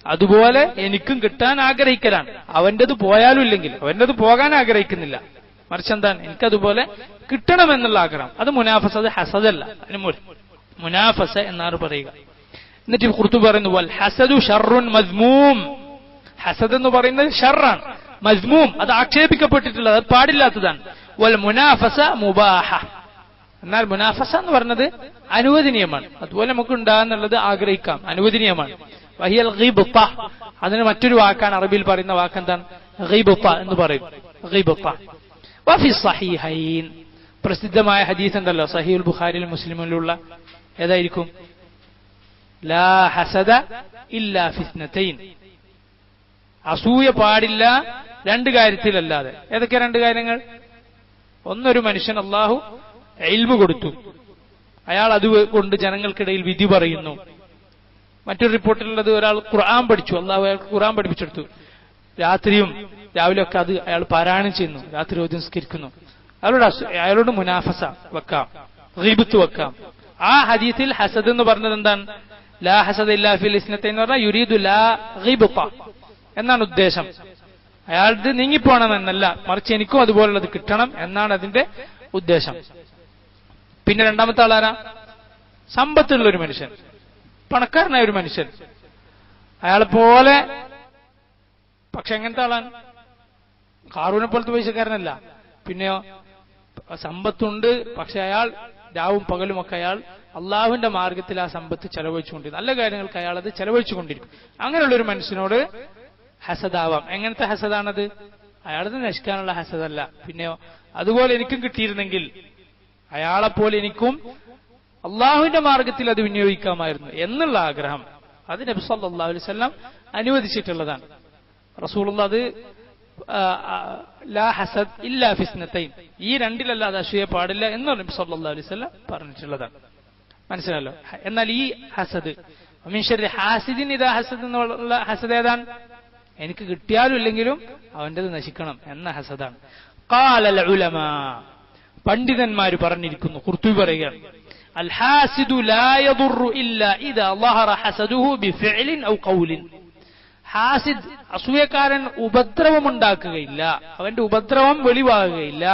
അതുപോലെ എനിക്കും കിട്ടാൻ ആഗ്രഹിക്കലാണ്. അവന്റേത് പോയാലും ഇല്ലെങ്കിൽ അവന്റേത് പോകാൻ ആഗ്രഹിക്കുന്നില്ല, മറിച്ച് എന്താണ്? എനിക്കതുപോലെ കിട്ടണമെന്നുള്ള ആഗ്രഹം. അത് മുനാഫസ, അത് ഹസദല്ല. അതിന് മുനാഫസ എന്നാണ് പറയുക. എന്നിട്ട് ഖുർത്തുബി പറയുന്നു വൽ ഹസദു ശർറുൻ മദ്മൂം. ഹസദ് എന്ന് പറയുന്നത് ഷർറാണ്, മദ്മൂം, അത് ആക്ഷേപിക്കപ്പെട്ടിട്ടുള്ളത്, അത് പാടില്ലാത്തതാണ്. വൽ മുനാഫസ മുബാഹ. എന്നാൽ മുനാഫസ എന്ന് പറഞ്ഞത് അനുവദനീയമാണ്. അതുപോലെ നമുക്ക് ഉണ്ടാകുന്നുള്ളത് ആഗ്രഹിക്കാം, അനുവദനീയമാണ്. വഹിയൽ ഗീബത്ത. അതിന് മറ്റൊരു വാക്കാണ് അറബിയിൽ പറയുന്ന വാക്ക് എന്താണ്? ഗീബത്ത എന്ന് പറയും. ഗീബത്ത. വഫി സഹീഹൈൻ. പ്രസിദ്ധമായ ഹദീസ് ഉണ്ടല്ലോ സഹീഹുൽ ബുഖാരിയിലും മുസ്ലിമിലുള്ള, ഏതായിരിക്കും? ലാ ഹസദ ഇല്ലാ ഫിസ്നതൈൻ. അസൂയ പാടില്ല രണ്ട് കാര്യത്തിലല്ലാതെ. ഏതൊക്കെ രണ്ട് കാര്യങ്ങൾ? ഒന്നൊരു മനുഷ്യൻ അള്ളാഹു ഇൽമു കൊടുത്തു, അയാൾ അതുകൊണ്ട് ജനങ്ങൾക്കിടയിൽ വിധി പറയുന്നു. മറ്റൊരു റിപ്പോർട്ടിലുള്ളത് ഒരാൾ ഖുർആൻ പഠിച്ചു, അള്ളാഹു അയാൾക്ക് ഖുർആൻ പഠിപ്പിച്ചെടുത്തു. രാത്രിയും രാവിലെ ഒക്കെ അത് അയാൾ പാരായണം ചെയ്യുന്നു, രാത്രി ഓതി നിസ്കരിക്കുന്നു. അയാളോട് മുനാഫസ വെക്കാം, ഗീബത്ത് വെക്കാം. ആ ഹദീസിൽ ഹസദ് എന്ന് പറഞ്ഞത് എന്താണ്? ലാ ഹസദ ഇല്ലാ ഫിൽ ഇസ്നതൈൻ എന്ന് പറഞ്ഞാൽ യുരീദു ലാ ഗീബത്ത എന്നാണ് ഉദ്ദേശം. അയാളുടെ നീങ്ങിപ്പോണമെന്നല്ല, മറിച്ച് എനിക്കും അതുപോലുള്ളത് കിട്ടണം എന്നാണ് അതിന്റെ ഉദ്ദേശം. പിന്നെ രണ്ടാമത്തെ ആളാരാ? സമ്പത്തുള്ള ഒരു മനുഷ്യൻ, പണക്കാരനായ ഒരു മനുഷ്യൻ. അയാളെപ്പോലെ, പക്ഷെ എങ്ങനത്തെ ആളാണ്? ഖാറൂനെ പോലത്തെ പൈസക്കാരനല്ല. പിന്നെയോ സമ്പത്തുണ്ട്, പക്ഷെ അയാൾ രാവും പകലും ഒക്കെ അയാൾ അള്ളാഹുവിന്റെ മാർഗത്തിൽ ആ സമ്പത്ത് ചെലവഴിച്ചുകൊണ്ടിരിക്കും, നല്ല കാര്യങ്ങൾക്ക് അയാൾ അത് ചെലവഴിച്ചുകൊണ്ടിരിക്കും. അങ്ങനെയുള്ള ഒരു മനുഷ്യനോട് ഹസദാവാം. എങ്ങനത്തെ ഹസദാണത്? അയാളത് നശിക്കാനുള്ള ഹസദല്ല. പിന്നെയോ അതുപോലെ എനിക്കും കിട്ടിയിരുന്നെങ്കിൽ അയാളെപ്പോലെ എനിക്കും അള്ളാഹുവിന്റെ മാർഗത്തിൽ അത് വിനിയോഗിക്കാമായിരുന്നു എന്നുള്ള ആഗ്രഹം. അത് നബി സല്ലല്ലാഹു അലൈഹി വസല്ലം അനുവദിച്ചിട്ടുള്ളതാണ്. റസൂലുള്ളാഹി അത് ലാ ഹസദ് ഇല്ലാ ഫിസ്നതൈൻ, ഈ രണ്ടിലല്ലാതെ അസൂയ പാടില്ല എന്ന് നബി സല്ലല്ലാഹു അലൈഹി വസല്ലം പറഞ്ഞിട്ടുള്ളതാണ്. മനസ്സിലല്ലോ? എന്നാൽ ഈ ഹസദ് മിൻ ശർരി ഹാസിദിൻ ഇദാ ഹസദ് എന്നുള്ള ഹസദ് ഏതാണ്? എനിക്ക് കിട്ടിയാലും ഇല്ലെങ്കിലും അവന്റേത് നശിക്കണം എന്ന ഹസദാണ്. ഖാലൽ ഉലമാ, പണ്ഡിതന്മാര് പറഞ്ഞിരിക്കുന്നു. ഖുർത്തുബി പറയുകയാണ്, അൽ ഹാസിദു ലാ യദുറു ഇല്ലാ ഇദാ ളഹറ ഹസദുഹു ബിഫിഅലിൻ ഔ ഖൗലിൻ. ഹാസിദ്, അസൂയക്കാരൻ ഉപദ്രവമുണ്ടാക്കുകയില്ല, അവന്റെ ഉപദ്രവം വെളിവാകുകയില്ല.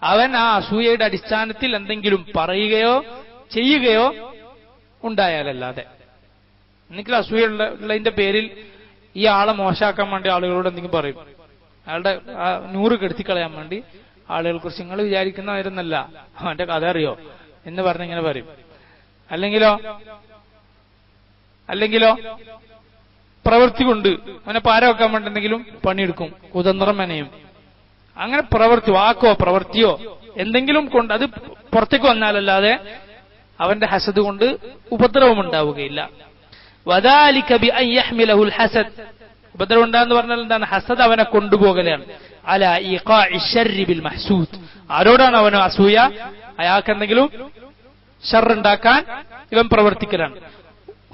അവൻ ആ അസൂയയുടെ അടിസ്ഥാനത്തിൽ എന്തെങ്കിലും പറയുകയോ ചെയ്യുകയോ ഉണ്ടായാലല്ലാതെ. എനിക്ക് അസൂയുള്ളതിന്റെ പേരിൽ ഈ ആളെ മോശമാക്കാൻ വേണ്ടി ആളുകളോട് എന്തെങ്കിലും പറയും, അയാളുടെ ആ 100 കെടുത്തിക്കളയാൻ വേണ്ടി ആളുകളെ കുറിച്ച് നിങ്ങൾ വിചാരിക്കുന്നവരുന്നല്ല, അവന്റെ കഥ അറിയോ എന്ന് പറഞ്ഞിങ്ങനെ പറയും. അല്ലെങ്കിലോ പ്രവൃത്തി കൊണ്ട് അവനെ പാര വെക്കാൻ വേണ്ടി എന്തെങ്കിലും പണിയെടുക്കും, കുതന്ത്രം മെനയും. അങ്ങനെ വാക്കോ പ്രവൃത്തിയോ എന്തെങ്കിലും കൊണ്ട് അത് പുറത്തേക്ക് വന്നാലല്ലാതെ അവന്റെ ഹസദ് കൊണ്ട് ഉപദ്രവം ഉണ്ടാവുകയില്ല. വദാലിക ബിഅൻ യഹ്മിലഹുൽ ഹസദ്. ഉപദ്രവം ഉണ്ടാന്ന് പറഞ്ഞാൽ എന്താണ്? ഹസദ് അവനെ കൊണ്ടുപോകലാണ്. അലാ ഇഖാഇ ശർരി ബിൽ മഹ്സൂദ്. ആരോടാണ് അവന് അസൂയ? അയാൾക്ക് എന്തെങ്കിലും ഷർറുണ്ടാക്കാൻ ഇവൻ പ്രവർത്തിക്കലാണ്.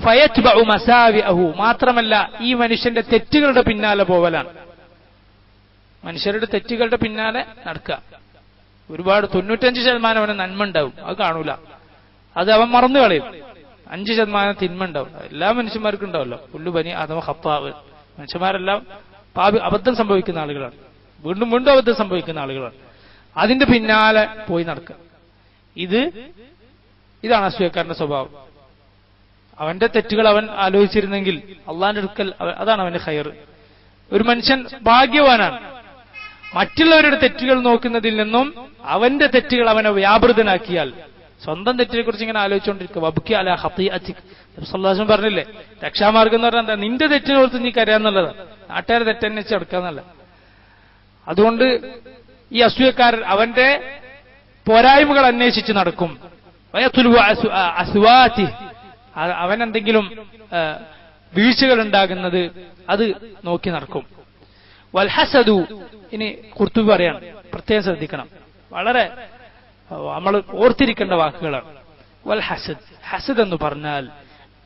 ഫയത്ബഉ മസാവിഅഹു. മാത്രമല്ല ഈ മനുഷ്യന്റെ തെറ്റുകളുടെ പിന്നാലെ പോവലാണ്. മനുഷ്യരുടെ തെറ്റുകളുടെ പിന്നാലെ നടക്കുക. ഒരുപാട് 95% അവന് നന്മ ഉണ്ടാവും, അത് കാണൂല, അത് അവൻ മറന്നു കളയും. 5% തിന്മ ഉണ്ടാവും. എല്ലാ മനുഷ്യന്മാർക്കും ഉണ്ടാവല്ലോ. പുല്ലു ബനി അഥവാ ഖത്താവ്. മനുഷ്യന്മാരെല്ലാം അബദ്ധം സംഭവിക്കുന്ന ആളുകളാണ്, വീണ്ടും വീണ്ടും അബദ്ധം സംഭവിക്കുന്ന ആളുകളാണ്. അതിന്റെ പിന്നാലെ പോയി നടക്കുക. ഇതാണ് അസൂയക്കാരന്റെ സ്വഭാവം. അവന്റെ തെറ്റുകൾ അവൻ ആലോചിച്ചിരുന്നെങ്കിൽ അള്ളാന്റെ അടുക്കൽ അതാണ് അവന്റെ ഖൈർ. ഒരു മനുഷ്യൻ ഭാഗ്യവാനാണ്. മറ്റുള്ളവരുടെ തെറ്റുകൾ നോക്കുന്നതിൽ നിന്നും അവന്റെ തെറ്റുകൾ അവനെ വ്യാപൃതനാക്കിയാൽ, സ്വന്തം തെറ്റിനെ കുറിച്ച് ഇങ്ങനെ ആലോചിച്ചുകൊണ്ടിരിക്കുക. വബ്കി അലാ ഖതീഅതിക്. നബി സല്ലല്ലാഹു അലൈഹി വസല്ലം പറഞ്ഞില്ലേ, രക്ഷാമാർഗം എന്ന് പറഞ്ഞാൽ എന്താ? നിന്റെ തെറ്റിനെ ഓർത്ത് നീ കരയാന്നുള്ളത്, നാട്ടുകാരെ തെറ്റന്നെ വെച്ച് എടുക്കാന്നല്ല. അതുകൊണ്ട് ഈ അസൂയക്കാരൻ അവന്റെ പോരായ്മകൾ അന്വേഷിച്ച് നടക്കും. വയതുലു അസ്വാതി, അവനെന്തെങ്കിലും വീഴ്ചകൾ ഉണ്ടാകുന്നത് അത് നോക്കി നടക്കും. വൽ ഹസദു, ഇനി ഖുർത്തുബി പറയാണ്, പ്രത്യേകം ശ്രദ്ധിക്കണം, വളരെ നമ്മൾ ഓർത്തിരിക്കേണ്ട വാക്കുകളാണ്. വൽ ഹസദ്, ഹസദ് എന്ന് പറഞ്ഞാൽ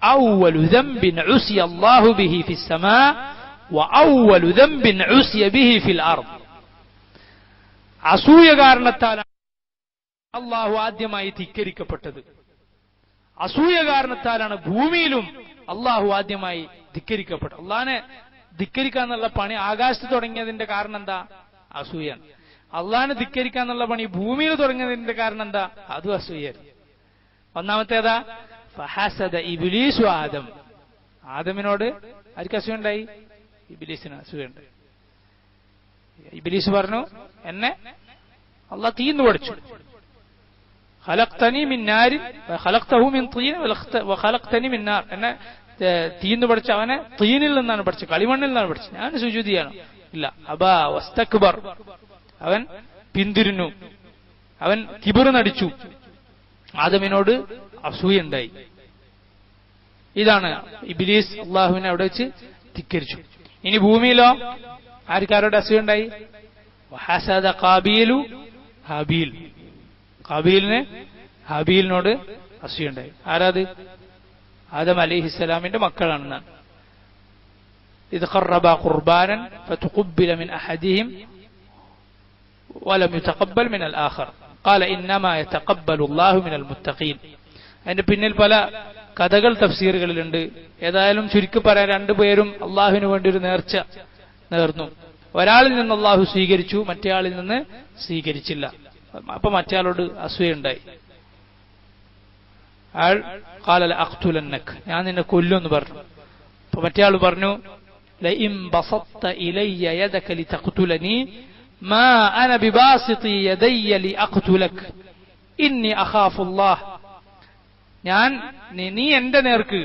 അവ്വലു ദംബിൻ ഉസിയ അല്ലാഹു ബിഹി ഫിസ് സമാ വഅവ്വലു ദംബിൻ ഉസിയ ബിഹി ഫിൽ അർദ്. അസൂയ കാരണത്താലാണ് അല്ലാഹു ആദ്യമായി ധിക്കരിക്കപ്പെട്ടത്. അസൂയ കാരണത്താലാണ് ഭൂമിയിലും അല്ലാഹു ആദ്യമായി ധിക്കരിക്കപ്പെട്ടത്. അള്ളാഹിനെ ധിക്കരിക്കാന്നുള്ള പണി ആകാശത്ത് തുടങ്ങിയതിന്റെ കാരണം എന്താ? അസൂയാണ്. അള്ളാഹിനെ ധിക്കരിക്കാന്നുള്ള പണി ഭൂമിയിൽ തുടങ്ങിയതിന്റെ കാരണം എന്താ? അതും അസൂയാണ്. ഒന്നാമത്തേതാ ഫഹസദ ഇബ്ലീസു ആദം. ആദമിനോട് ആർക്ക് അസൂയുണ്ടായി? ഇബ്ലീസിന് അസൂയുണ്ട്. ഇബ്ലീസ് പറഞ്ഞു, എന്നെ അള്ളാഹ് തീന്ന് പഠിച്ചു. ഖലഖ്തനി മിൻ നാരിൻ വഖലഖ്തഹു മിൻ തീൻ വഖലഖ്തനി മിൻ നാർ. എന്നെ തീന്ന് പഠിച്ച അവനെ തീനിൽ നിന്നാണ് പഠിച്ചത്, കളിമണ്ണിൽ നിന്നാണ് പഠിച്ചത്. ഞാൻ സുജൂദ് ചെയ്യണം? ഇല്ല. അബാ വസ്തക്ബർ, അവൻ പിന്തിരിഞ്ഞു, അവൻ കിബർ നടിച്ചു. ആദമിനോട് അസൂയുണ്ടായി. ഇതാണ് ഇബ്ലീസ് അള്ളാഹുവിനെ അവിടെ വെച്ച് ധിക്കരിച്ചു. ഇനി ഭൂമിയിലോ ആർക്കാരോട് അസൂയുണ്ടായി? വഹസദ ഖാബീലു ഹാബീൽ. ഖാബീലിന് ഹാബീലിനോട് അസൂയുണ്ടായി. ആരാത്? ആദം അലൈഹിസ്സലാമിന്റെ മക്കളാണെന്നാണ്. ഇദ് ഖറബ ഖുർബാനൻ ഫതുഖബ്ബല മിൻ അഹദിഹിം വലം യുതഖബ്ബൽ മിൻ അൽ-ആഖർ ഖാല ഇന്നമാ യതഖബ്ബലു അല്ലാഹു മിനൽ മുത്തഖീൻ. അതിന്റെ പിന്നിൽ പല കഥകൾ തഫ്സീറുകളിലുണ്ട്. ഏതായാലും ചുരുക്കി പറയാൻ, രണ്ടുപേരും അള്ളാഹുവിന് വേണ്ടി ഒരു നേർച്ച നേർന്നു. ഒരാളിൽ നിന്ന് അള്ളാഹു സ്വീകരിച്ചു, മറ്റേയാളിൽ നിന്ന് സ്വീകരിച്ചില്ല. അപ്പൊ മറ്റേയാളോട് അസൂയുണ്ടായി. അയാൾ ഖാല ലഅഖ്തുലന്നക, ഞാൻ നിന്നെ കൊല്ലുമെന്ന് പറഞ്ഞു. അപ്പൊ മറ്റേയാൾ പറഞ്ഞു, ലഇൻ ബസത്ത ഇലയ്യ യദക ലിതഖ്തുലനി മാ അന ബിബാസിതി യദയ്യ ലിഅഖ്തുലക ഇന്നി അഖാഫുല്ലാഹ്. നീ എന്റെ നേർക്ക്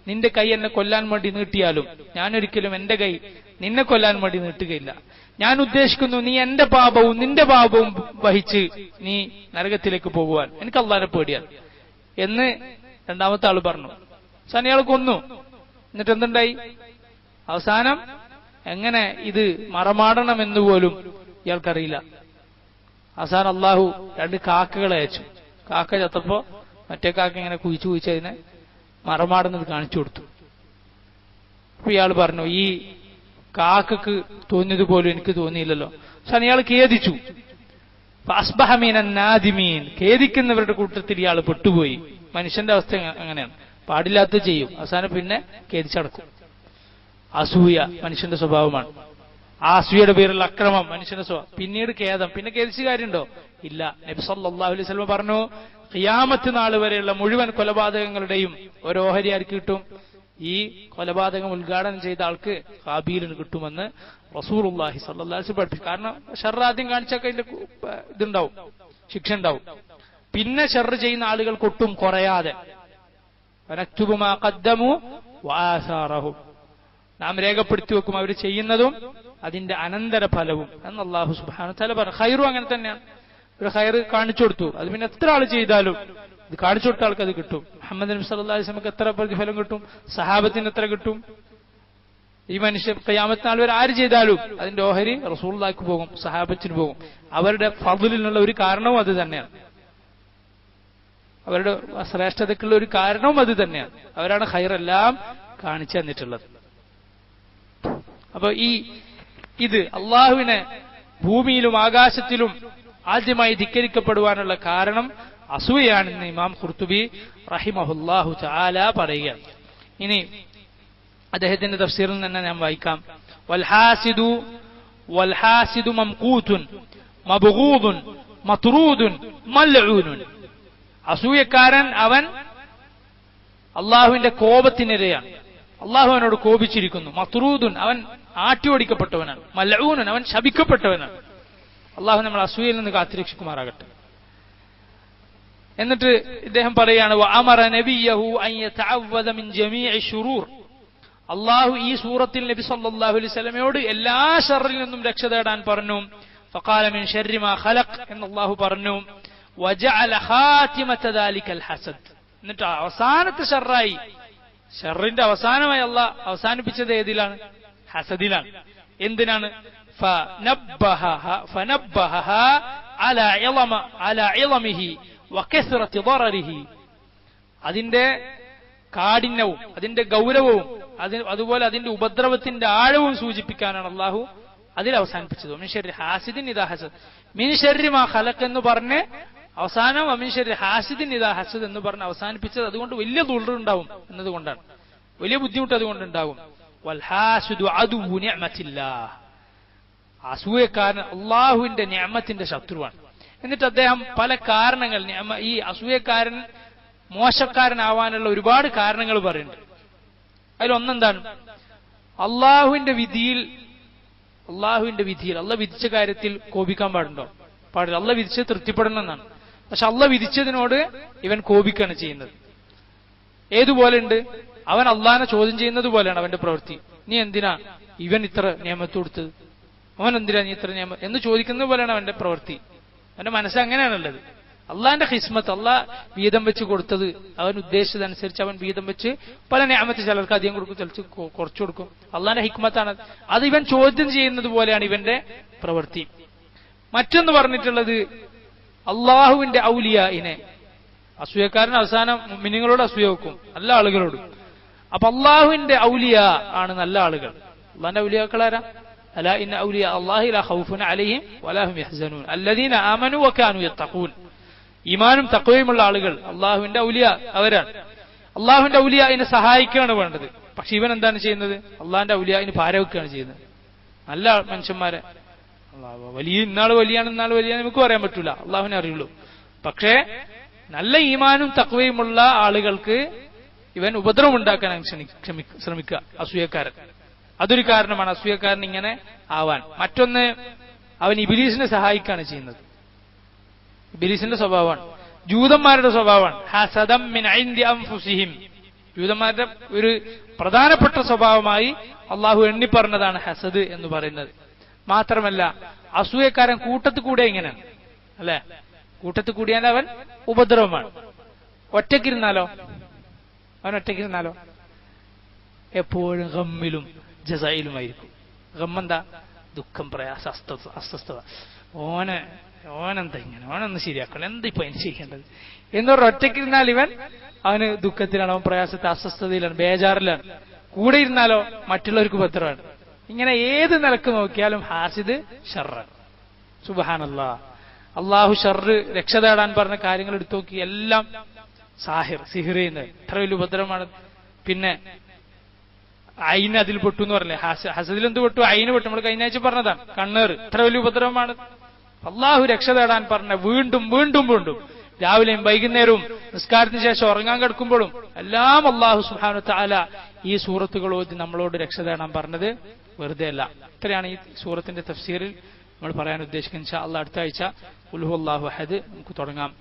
നിന്റെ കൈ എന്നെ കൊല്ലാൻ വേണ്ടി നീട്ടിയാലും ഞാനൊരിക്കലും എന്റെ കൈ നിന്നെ കൊല്ലാൻ വേണ്ടി നീട്ടുകയില്ല. ഞാൻ ഉദ്ദേശിക്കുന്നു നീ എന്റെ പാപവും നിന്റെ പാപവും വഹിച്ച് നീ നരകത്തിലേക്ക് പോകുവാൻ. എനിക്ക് അള്ളാഹിനെ പേടിയാണ് എന്ന് രണ്ടാമത്തെ ആള് പറഞ്ഞു. അവസാനം ഇയാൾ കൊന്നു. എന്നിട്ട് എന്തുണ്ടായി? അവസാനം എങ്ങനെ ഇത് മറമാടണമെന്ന് പോലും ഇയാൾക്കറിയില്ല. അവസാനം അള്ളാഹു രണ്ട് കാക്കകളെ അയച്ചു. കാക്ക ചത്തപ്പോ മറ്റേ കാക്ക ഇങ്ങനെ കുഴിച്ച് അതിനെ മറമാടുന്നത് കാണിച്ചു കൊടുത്തു. അപ്പൊ ഇയാൾ പറഞ്ഞു, ഈ കാക്കക്ക് തോന്നിയത് പോലും എനിക്ക് തോന്നിയില്ലല്ലോ. അവസാനം ഇയാൾ ഖേദിച്ചു. അസ്ബഹ മിനൻ നാദിമീൻ, ഖേദിക്കുന്നവരുടെ കൂട്ടത്തിൽ ഇയാൾ പെട്ടുപോയി. മനുഷ്യന്റെ അവസ്ഥ അങ്ങനെയാണ്, പാടില്ലാത്ത ചെയ്യും, അവസാനം പിന്നെ ഖേദിച്ചടക്കും. അസൂയ മനുഷ്യന്റെ സ്വഭാവമാണ്. ആ അസൂയയുടെ പേരിൽ അക്രമം മനുഷ്യന്റെ സ്വഭാവം. പിന്നീട് ഖേദം, പിന്നെ ഖേദിച്ച് കാര്യമുണ്ടോ? ഇല്ല. നബി സല്ലല്ലാഹു അലൈഹി വസല്ലം പറഞ്ഞു, ഖിയാമത്ത് നാൾ വരെയുള്ള മുഴുവൻ കൊലപാതകങ്ങളുടെയും ഒരു ഓഹരി ആർക്ക് കിട്ടും? ഈ കൊലപാതകം ഉദ്ഘാടനം ചെയ്ത ആൾക്ക് ഹാബീലിന് കിട്ടുമെന്ന് റസൂലുള്ളാഹി സ്വല്ലല്ലാഹു അലൈഹി വസല്ലം പഠിപ്പിച്ചു. കാരണം ഷർറ് ആദ്യം കാണിച്ചൊക്കെ അതിന്റെ ഇതുണ്ടാവും, ശിക്ഷ ഉണ്ടാവും. പിന്നെ ഷർറ് ചെയ്യുന്ന ആളുകൾക്കൊട്ടും കുറയാതെ വനക്തുബു മാ ഖദ്ദമു വആസാറഹും, നാം രേഖപ്പെടുത്തി വെക്കും അവർ ചെയ്യുന്നതും അതിന്റെ അനന്തര ഫലവും എന്ന് അല്ലാഹു സുബ്ഹാനഹു വ തആല പറഞ്ഞു. ഖൈറും അങ്ങനെ തന്നെയാണ്. ഒരു ഖൈർ കാണിച്ചു കൊടുത്തു, അത് പിന്നെ എത്ര ആൾ ചെയ്താലും ഇത് കാണിച്ചു കൊടുത്ത ആൾക്ക് അത് കിട്ടും. മുഹമ്മദ് നബി സല്ലല്ലാഹു അലൈഹി വസല്ലമക്ക് എത്ര പ്രതിഫലം കിട്ടും? സഹാബത്തിന് എത്ര കിട്ടും? ഈ മനുഷ്യർ ഖിയാമത്ത് നാൾ വരെ ആര് ചെയ്താലും അതിന്റെ ഓഹരി റസൂലുള്ളാഹിക്ക് പോകും, സഹാബത്തിന് പോകും. അവരുടെ ഫദ്ലിനുള്ള ഒരു കാരണവും അത് തന്നെയാണ്. അവരുടെ ശ്രേഷ്ഠതയ്ക്കുള്ള ഒരു കാരണവും അത് തന്നെയാണ്. അവരാണ് ഖൈറെല്ലാം കാണിച്ചു തന്നിട്ടുള്ളത്. അപ്പൊ ഇത് അള്ളാഹുവിനെ ഭൂമിയിലും ആകാശത്തിലും ആദ്യമായി ധിക്കരിക്കപ്പെടുവാനുള്ള കാരണം അസൂയാണെന്ന് ഇമാം ഖുർത്തുബി റഹിമഹുല്ലാഹു തആല പറയുകയാണ്. ഇനി അദ്ദേഹത്തിന്റെ തഫ്സീറിൽ തന്നെ ഞാൻ വായിക്കാം. വൽഹാസിദു മംഖൂതുൻ മബ്ഗൂദുൻ മത്റൂദുൻ മൽഊനുൻ. അസൂയക്കാരൻ അവൻ അള്ളാഹുവിന്റെ കോപത്തിനിരയാണ്. അള്ളാഹു അവനോട് കോപിച്ചിരിക്കുന്നു. മത്റൂദുൻ അവൻ ആട്ടിയോടിക്കപ്പെട്ടവനാണ്. മൽഊനുൻ അവൻ ശപിക്കപ്പെട്ടവനാണ്. അള്ളാഹു നമ്മൾ അസൂയയിൽ നിന്ന് കാത്തുരക്ഷിക്കുമാറാകട്ടെ. എന്നിട്ട് ഇദ്ദേഹം പറയാണ്, വഅമറ നബിയഹു അൻ യതഅവ്വദ മിൻ ജമീഇ ശുറൂർ. അള്ളാഹു ഈ സൂറത്തിൽ നബി സല്ലല്ലാഹു അലൈഹി വസല്ലമയോട് എല്ലാ ശർറിൽ നിന്നും രക്ഷ തേടാൻ പറഞ്ഞു. ഫഖാല മിൻ ശർരി മാ ഖലഖ് എന്ന് അള്ളാഹു പറഞ്ഞു. വജഅല ഖാതിമത ദാലികൽ ഹസദ്. എന്നിട്ട് അവസാനത്തെ ഷർറായി, ഷർറിന്റെ അവസാനമായി അള്ളാഹ് അവസാനിപ്പിച്ചത് ഏതിലാണ്? ഹസദിലാണ്. എന്തിനാണ്? ഫനബ്ബഹഹാ അലാ ഇളമിഹി വകസ്റതി ദറരിഹി, അതിന്റെ കാഠിന്യവും അതിന്റെ ഗൗരവവും അതുപോലെ അതിന്റെ ഉപദ്രവത്തിന്റെ ആഴവും സൂചിപ്പിക്കാനാണ് അള്ളാഹു അതിൽ അവസാനിപ്പിച്ചത്. മിൻ ശർരി ഹാസിദിൻ ഇദാ ഹസദ്, മിൻ ശർരി മാ ഖലഖ് എന്ന് പറഞ്ഞ് അവസാനം മിൻ ശർരി ഹാസിദിൻ ഇദാ ഹസദ് എന്ന് പറഞ്ഞ് അവസാനിപ്പിച്ചത് അതുകൊണ്ട് വലിയ ദുർറുണ്ടാവും എന്നതുകൊണ്ടാണ്, വലിയ ബുദ്ധിമുട്ട് അതുകൊണ്ടുണ്ടാകും. വൽ ഹാസിദു അദുവ്വു നിഅമത്തില്ലാഹ്, അസൂയക്കാരൻ അള്ളാഹുവിന്റെ നിഅമത്തിന്റെ ശത്രുവാണ്. എന്നിട്ട് അദ്ദേഹം പല കാരണങ്ങൾ, ഈ അസൂയക്കാരൻ മോശക്കാരനാവാനുള്ള ഒരുപാട് കാരണങ്ങൾ പറയുന്നുണ്ട്. അതിലൊന്നെന്താണ്? അള്ളാഹുവിന്റെ വിധിയിൽ അള്ളാഹ് വിധിച്ച കാര്യത്തിൽ കോപിക്കാൻ പാടുണ്ടോ? പാടില്ല. അള്ളാഹ് വിധിച്ച് തൃപ്തിപ്പെടണം എന്നാണ്. പക്ഷെ അള്ളാഹ് വിധിച്ചതിനോട് ഇവൻ കോപിക്കാണ് ചെയ്യുന്നത്. ഏതുപോലെ ഉണ്ട്? അവൻ അള്ളാഹിനെ ചോദ്യം ചെയ്യുന്നത് പോലെയാണ് അവന്റെ പ്രവൃത്തി. നീ എന്തിനാ ഇവൻ ഇത്ര നിയമത്ത് കൊടുത്തത്, അവൻ എന്തിനാ നീ ഇത്ര നിയമം എന്ന് ചോദിക്കുന്നത് പോലെയാണ് അവന്റെ പ്രവൃത്തി. അവന്റെ മനസ്സ് അങ്ങനെയാണുള്ളത്. അള്ളാഹിന്റെ ഹിസ്മത്ത്, അള്ളാഹ് വീതം വെച്ച് കൊടുത്തത് അവൻ ഉദ്ദേശിച്ചതനുസരിച്ച് അവൻ വീതം വെച്ച് പല നിയമത്ത് ചിലർക്ക് അധികം കൊടുക്കും, ചിലർക്ക് കുറച്ചു കൊടുക്കും. അള്ളാഹിന്റെ ഹിക്മത്താണ് അത്. ഇവൻ ചോദ്യം ചെയ്യുന്നത് പോലെയാണ് ഇവന്റെ പ്രവൃത്തി. മറ്റൊന്ന് പറഞ്ഞിട്ടുള്ളത് അള്ളാഹുവിന്റെ ഔലിയായിനെ, അസൂയക്കാരൻ അവസാനം മുഅ്മിനീങ്ങളോട് അസൂയ വെക്കും, നല്ല ആളുകളോട്. അപ്പൊ അള്ളാഹുവിന്റെ ഔലിയ ആണ് നല്ല ആളുകൾ. അള്ളാഹിന്റെ ഔലിയാക്കളാരാ? അലാ ഇന്ന ഔലിയ അല്ലാഹി ലാ ഖൗഫുൻ അലൈഹിം വലാ ഹും യഹ്സനൂൻ അല്ലദീന ആമനൂ വകാനൂ യത്തഖൂൻ. ഈമാനും തഖ്വയുമുള്ള ആളുകൾ അള്ളാഹുവിന്റെ ഔലിയ അവരാണ്. അള്ളാഹുവിന്റെ ഔലിയായിനെ സഹായിക്കുകയാണ് വേണ്ടത്. പക്ഷെ ഇവൻ എന്താണ് ചെയ്യുന്നത്? അള്ളാഹിന്റെ ഔലിയായിന് ഭാരവെക്കുകയാണ് ചെയ്യുന്നത്. നല്ല മനുഷ്യന്മാരെ വലിയ ഇന്നാള് വലിയാണ് ഇന്നാള് വലിയ നമുക്ക് പറയാൻ പറ്റൂല, അള്ളാഹുവിനെ അറിയുള്ളൂ. പക്ഷേ നല്ല ഈമാനും തഖ്വയുമുള്ള ആളുകൾക്ക് ഇവൻ ഉപദ്രവം ഉണ്ടാക്കാൻ ശ്രമിക്കുക, അസൂയക്കാരൻ. അതൊരു കാരണമാണ് അസൂയക്കാരൻ ഇങ്ങനെ ആവാൻ. മറ്റൊന്ന്, അവൻ ഇബ്ലീസിനെ സഹായിക്കുകയാണ് ചെയ്യുന്നത്. ഇബ്ലീസിന്റെ സ്വഭാവമാണ്, ജൂതന്മാരുടെ സ്വഭാവമാണ്. ഹസദം മിൻ ഇൻദി അൻഫുസിഹിം, ജൂതന്മാരുടെ ഒരു പ്രധാനപ്പെട്ട സ്വഭാവമായി അള്ളാഹു എണ്ണിപ്പറഞ്ഞതാണ് ഹസദ് എന്ന് പറയുന്നത്. മാത്രമല്ല അസൂയക്കാരൻ കൂട്ടത്തിൽ കൂടെ ഇങ്ങനെയാണ് അല്ലെ, കൂട്ടത്തിൽ കൂടിയാൽ അവൻ ഉപദ്രവമാണ്. ഒറ്റയ്ക്കിരുന്നാലോ എപ്പോഴും ഗമ്മിലും ജസായിലുമായിരിക്കും. ഗമ്മെന്താ? ദുഃഖം, പ്രയാസം, അസ്വസ്ഥത. ഓനെന്താ ഇങ്ങനെ, ഓനൊന്ന് ശരിയാക്കണം, എന്താ ഇപ്പൊ അതിന് ചെയ്യേണ്ടത് എന്ന് പറഞ്ഞ ഒറ്റയ്ക്കിരുന്നാൽ അവന് ദുഃഖത്തിലാണ്, അവൻ പ്രയാസത്തെ, അസ്വസ്ഥതയിലാണ്, ബേജാറിലാണ്. കൂടെ ഇരുന്നാലോ മറ്റുള്ളവർക്ക് ഉപദ്രവമാണ്. ഇങ്ങനെ ഏത് നിലക്ക് നോക്കിയാലും ഹാസിദ് ഷർറാണ്. സുബ്ഹാനല്ലാഹ്. അള്ളാഹു ഷർറ് രക്ഷ തേടാൻ പറഞ്ഞ കാര്യങ്ങൾ എടുത്തു നോക്കി, എല്ലാം സിഹിർ ചെയ്യുന്നത് എത്ര വലിയ ഉപദ്രവമാണ്. പിന്നെ അയിന് അതിൽ പൊട്ടു എന്ന് പറഞ്ഞില്ലേ, ഹസദിൽ എന്ത് പൊട്ടു? അയിന് പൊട്ടു. നമ്മൾ കഴിഞ്ഞ ആഴ്ച പറഞ്ഞതാണ്, കണ്ണേറ് എത്ര വലിയ ഉപദ്രവമാണ്. അള്ളാഹു രക്ഷ തേടാൻ പറഞ്ഞ വീണ്ടും വീണ്ടും വീണ്ടും രാവിലെയും വൈകുന്നേരവും നിസ്കാരത്തിന് ശേഷം ഉറങ്ങാൻ കിടക്കുമ്പോഴും എല്ലാം അള്ളാഹു സുബ്ഹാനഹു തആല ഈ സൂറത്തുകൾ ഓതി നമ്മളോട് രക്ഷ തേടാൻ പറഞ്ഞത് വെറുതെ അല്ല. ഇത്രയാണ് ഈ സൂറത്തിന്റെ തഫ്സീറിൽ നമ്മൾ പറയാൻ ഉദ്ദേശിക്കുന്നത്. ഇൻഷാ അല്ലാഹ് അടുത്ത ആഴ്ച ഖുൽ ഹുവല്ലാഹു അഹദ് നമുക്ക് തുടങ്ങാം.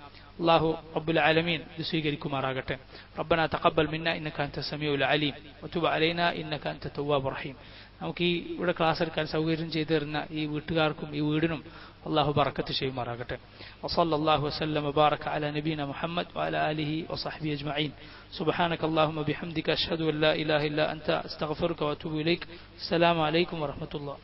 അല്ലാഹു റബ്ബുൽ ആലമീൻ ഇത് സ്വീകരിക്കുമാറാകട്ടെ. റബ്ബനാ തഖബ്ബൽ മിന്നാ ഇന്നക അൻത സമീഉൽ അലീം വതുബ് അലൈനാ ഇന്നക അൻത തവ്വാബുർ റഹീം. നമുക്ക് ഈ ഇവിടെ ക്ലാസ് എടുക്കാൻ സൗകര്യം ചെയ്തു തരുന്ന ഈ വീട്ടുകാർക്കും ഈ വീടിനും അല്ലാഹു ബറക്കത്ത് ചെയ്യുമാറാകട്ടെ. വസല്ലല്ലാഹു വസല്ലം വബാറക അലാ നബീന മുഹമ്മദ് വഅലാ ആലിഹി വസഹ്ബിഹി അജ്മഈൻ. സുബ്ഹാനകല്ലാഹുമ്മ ബിഹംദിക അഷ്ഹദു അൻ ലാ ഇലാഹ ഇല്ലാ അൻത അസ്തഗ്ഫിറുക വഅതൂബു ഇലൈക്. അസ്സലാമു അലൈക്കും വറഹ്മത്തുള്ളാഹി.